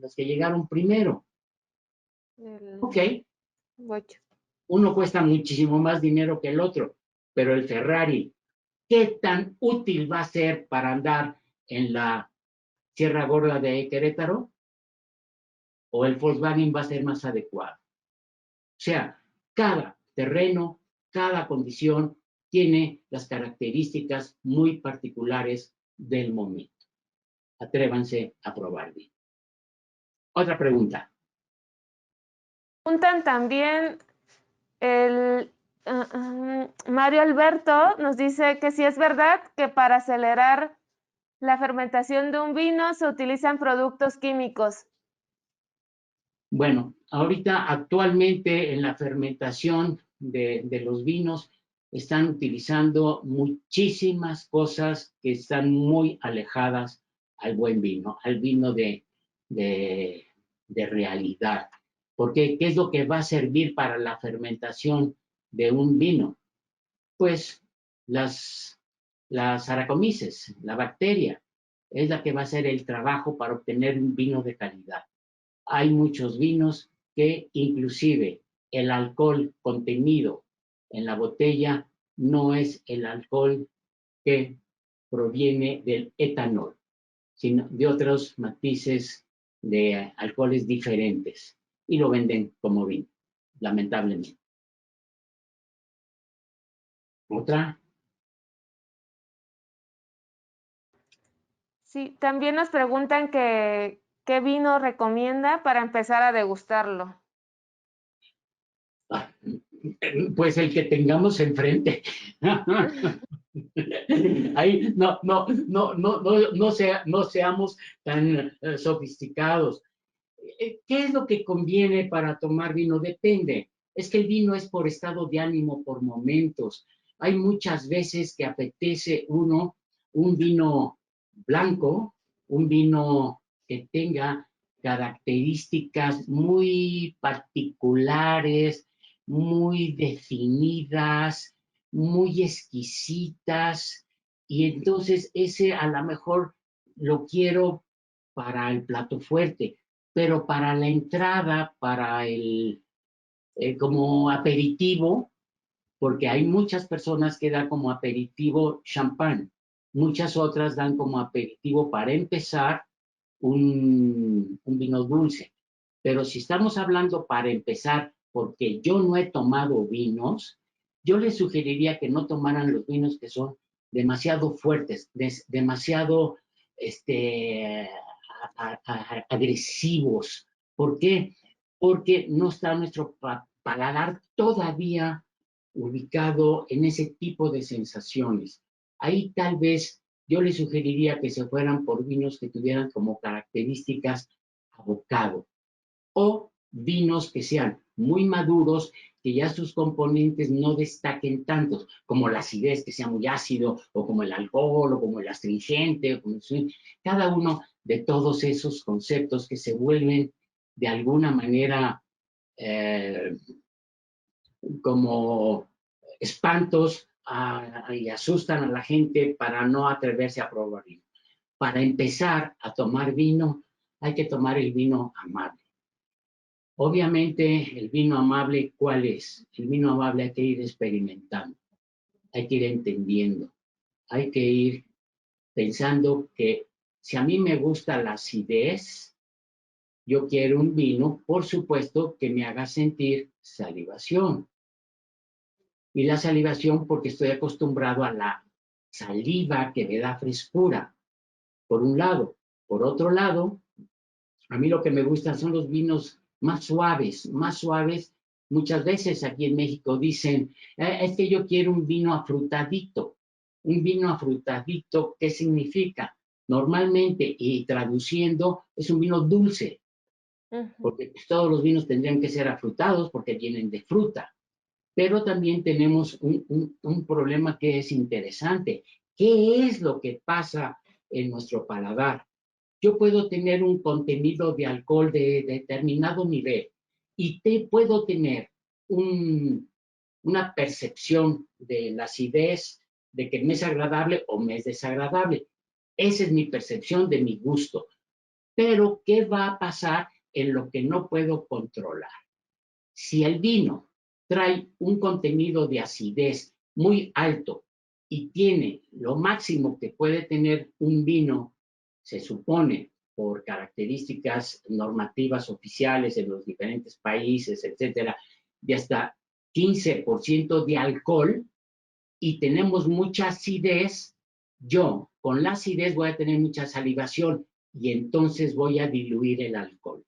los que llegaron primero. Ok, uno cuesta muchísimo más dinero que el otro, pero el Ferrari, ¿qué tan útil va a ser para andar en la Sierra Gorda de Querétaro? ¿O el Volkswagen va a ser más adecuado? O sea, cada terreno, cada condición tiene las características muy particulares del momento. Atrévanse a probar bien. Otra pregunta. Preguntan también, Mario Alberto nos dice que si es verdad que para acelerar la fermentación de un vino se utilizan productos químicos. Bueno, ahorita actualmente en la fermentación de los vinos están utilizando muchísimas cosas que están muy alejadas al buen vino, al vino de realidad. Porque, ¿qué es lo que va a servir para la fermentación de un vino? Pues las Saccharomyces, la bacteria, es la que va a hacer el trabajo para obtener un vino de calidad. Hay muchos vinos que inclusive el alcohol contenido en la botella no es el alcohol que proviene del etanol, sino de otros matices de alcoholes diferentes, y lo venden como vino, lamentablemente. ¿Otra? Sí, también nos preguntan qué vino recomienda para empezar a degustarlo. Pues el que tengamos enfrente. Ahí no seamos tan sofisticados. ¿Qué es lo que conviene para tomar vino? Depende. Es que el vino es por estado de ánimo, por momentos. Hay muchas veces que apetece uno un vino blanco, un vino que tenga características muy particulares, muy definidas, muy exquisitas, y entonces ese a lo mejor lo quiero para el plato fuerte, pero para la entrada, para el como aperitivo, porque hay muchas personas que dan como aperitivo champán, muchas otras dan como aperitivo para empezar un vino dulce. Pero si estamos hablando para empezar, porque yo no he tomado vinos, yo les sugeriría que no tomaran los vinos que son demasiado fuertes, demasiado agresivos. ¿Por qué? Porque no está nuestro paladar todavía ubicado en ese tipo de sensaciones. Ahí tal vez yo les sugeriría que se fueran por vinos que tuvieran como características abocado, o vinos que sean muy maduros, que ya sus componentes no destaquen tanto, como la acidez, que sea muy ácido, o como el alcohol, o como el astringente, o como cada uno de todos esos conceptos que se vuelven de alguna manera como espantos y asustan a la gente para no atreverse a probar vino. Para empezar a tomar vino, hay que tomar el vino amable. Obviamente, el vino amable, ¿cuál es? El vino amable hay que ir experimentando, hay que ir entendiendo, hay que ir pensando que si a mí me gusta la acidez, yo quiero un vino, por supuesto, que me haga sentir salivación. Y la salivación porque estoy acostumbrado a la saliva que me da frescura, por un lado. Por otro lado, a mí lo que me gustan son los vinos más suaves, más suaves. Muchas veces aquí en México dicen, es que yo quiero un vino afrutadito. Un vino afrutadito, ¿qué significa? Normalmente, y traduciendo, es un vino dulce, porque pues, todos los vinos tendrían que ser afrutados porque vienen de fruta. Pero también tenemos un problema que es interesante. ¿Qué es lo que pasa en nuestro paladar? Yo puedo tener un contenido de alcohol de determinado nivel y puedo tener una percepción de la acidez, de que me es agradable o me es desagradable. Esa es mi percepción de mi gusto. Pero, ¿qué va a pasar en lo que no puedo controlar? Si el vino trae un contenido de acidez muy alto y tiene lo máximo que puede tener un vino, se supone, por características normativas oficiales en los diferentes países, etcétera, de hasta 15% de alcohol y tenemos mucha acidez, yo con la acidez voy a tener mucha salivación y entonces voy a diluir el alcohol.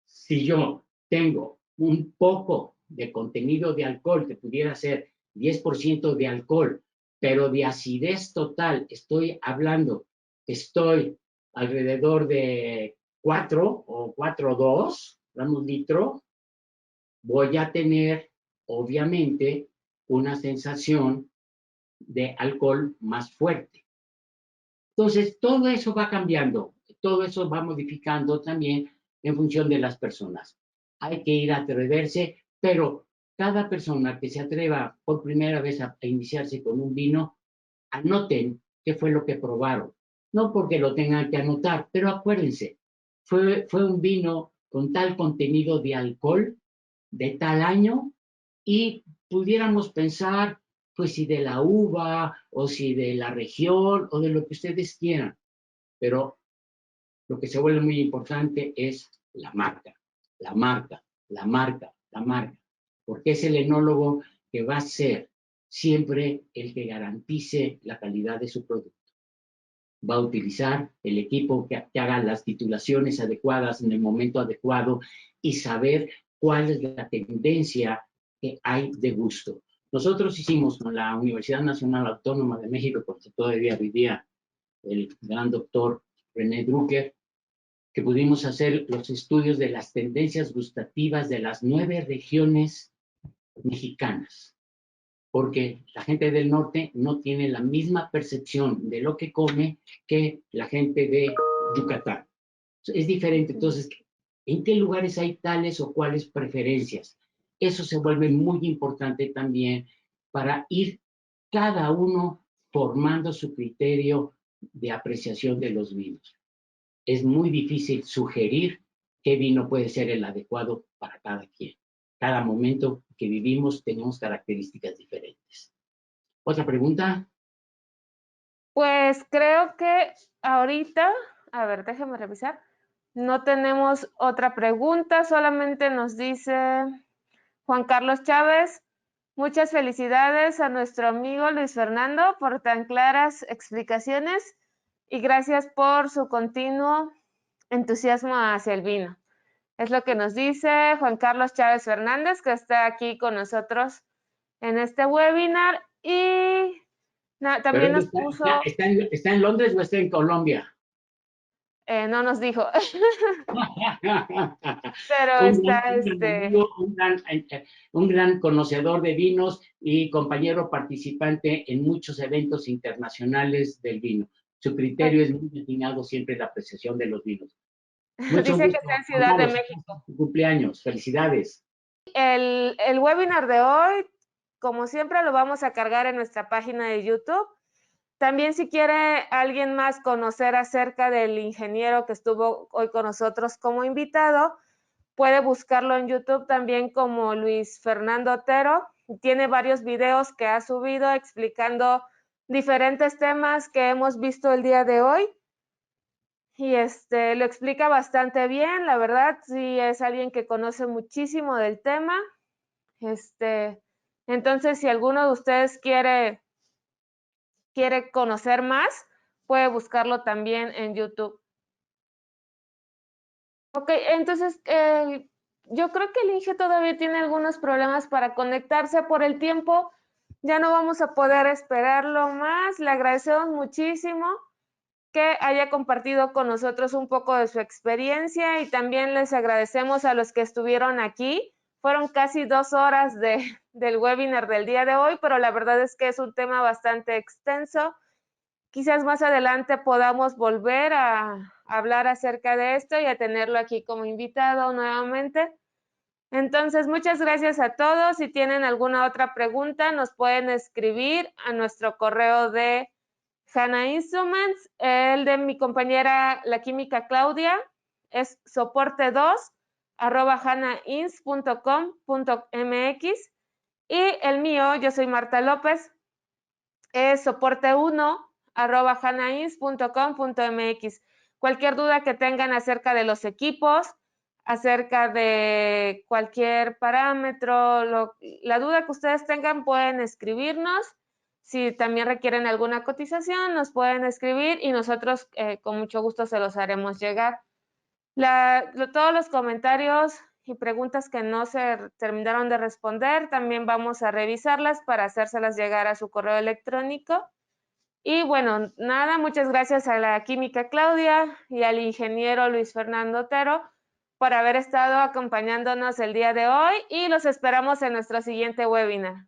Si yo tengo un poco de contenido de alcohol, que pudiera ser 10% de alcohol, pero de acidez total, estoy hablando, estoy alrededor de 4 o 4,2 gramos litro, voy a tener, obviamente, una sensación de alcohol más fuerte. Entonces, todo eso va cambiando, todo eso va modificando también en función de las personas. Hay que ir a atreverse, pero cada persona que se atreva por primera vez a iniciarse con un vino, anoten qué fue lo que probaron. No porque lo tengan que anotar, pero acuérdense, fue un vino con tal contenido de alcohol, de tal año, y pudiéramos pensar, pues si de la uva, o si de la región, o de lo que ustedes quieran. Pero lo que se vuelve muy importante es la marca, la marca, la marca, la marca, porque es el enólogo que va a ser siempre el que garantice la calidad de su producto. Va a utilizar el equipo que haga las titulaciones adecuadas en el momento adecuado y saber cuál es la tendencia que hay de gusto. Nosotros hicimos con la Universidad Nacional Autónoma de México, porque todavía vivía el gran doctor René Drucker, que pudimos hacer los estudios de las tendencias gustativas de las 9 regiones mexicanas, porque la gente del norte no tiene la misma percepción de lo que come que la gente de Yucatán. Es diferente. Entonces, ¿en qué lugares hay tales o cuáles preferencias? Eso se vuelve muy importante también para ir cada uno formando su criterio de apreciación de los vinos. Es muy difícil sugerir qué vino puede ser el adecuado para cada quien. Cada momento que vivimos tenemos características diferentes. ¿Otra pregunta? Pues creo que ahorita, a ver, déjeme revisar. No tenemos otra pregunta, solamente nos dice Juan Carlos Chávez. Muchas felicidades a nuestro amigo Luis Fernando por tan claras explicaciones y gracias por su continuo entusiasmo hacia el vino. Es lo que nos dice Juan Carlos Chávez Fernández, que está aquí con nosotros en este webinar. Y también nos puso... ¿Está en Londres o está en Colombia? No nos dijo. Pero está un gran conocedor de vinos y compañero participante en muchos eventos internacionales del vino. Su criterio es muy destinado siempre a la apreciación de los vinos. Mucho Dice que gusto. está en Ciudad de Vamos, México. tu cumpleaños. Felicidades. El webinar de hoy, como siempre, lo vamos a cargar en nuestra página de YouTube. También si quiere alguien más conocer acerca del ingeniero que estuvo hoy con nosotros como invitado, puede buscarlo en YouTube también como Luis Fernando Otero. Tiene varios videos que ha subido explicando diferentes temas que hemos visto el día de hoy. Y lo explica bastante bien, la verdad, sí es alguien que conoce muchísimo del tema. Entonces, si alguno de ustedes quiere conocer más, puede buscarlo también en YouTube. Ok, entonces yo creo que el Inge todavía tiene algunos problemas para conectarse por el tiempo. Ya no vamos a poder esperarlo más. Le agradecemos muchísimo que haya compartido con nosotros un poco de su experiencia y también les agradecemos a los que estuvieron aquí. Fueron casi 2 horas del webinar del día de hoy, pero la verdad es que es un tema bastante extenso. Quizás más adelante podamos volver a hablar acerca de esto y a tenerlo aquí como invitado nuevamente. Entonces, muchas gracias a todos. Si tienen alguna otra pregunta, nos pueden escribir a nuestro correo de HANA Instruments. El de mi compañera, la química Claudia, es soporte2@hanains.com.mx. Y el mío, yo soy Marta López, es soporte1@hanains.com.mx. Cualquier duda que tengan acerca de los equipos, acerca de cualquier parámetro, la duda que ustedes tengan, pueden escribirnos. Si también requieren alguna cotización, nos pueden escribir y nosotros con mucho gusto se los haremos llegar. Todos los comentarios y preguntas que no se terminaron de responder, también vamos a revisarlas para hacérselas llegar a su correo electrónico. Y bueno, nada, muchas gracias a la química Claudia y al ingeniero Luis Fernando Otero por haber estado acompañándonos el día de hoy y los esperamos en nuestro siguiente webinar.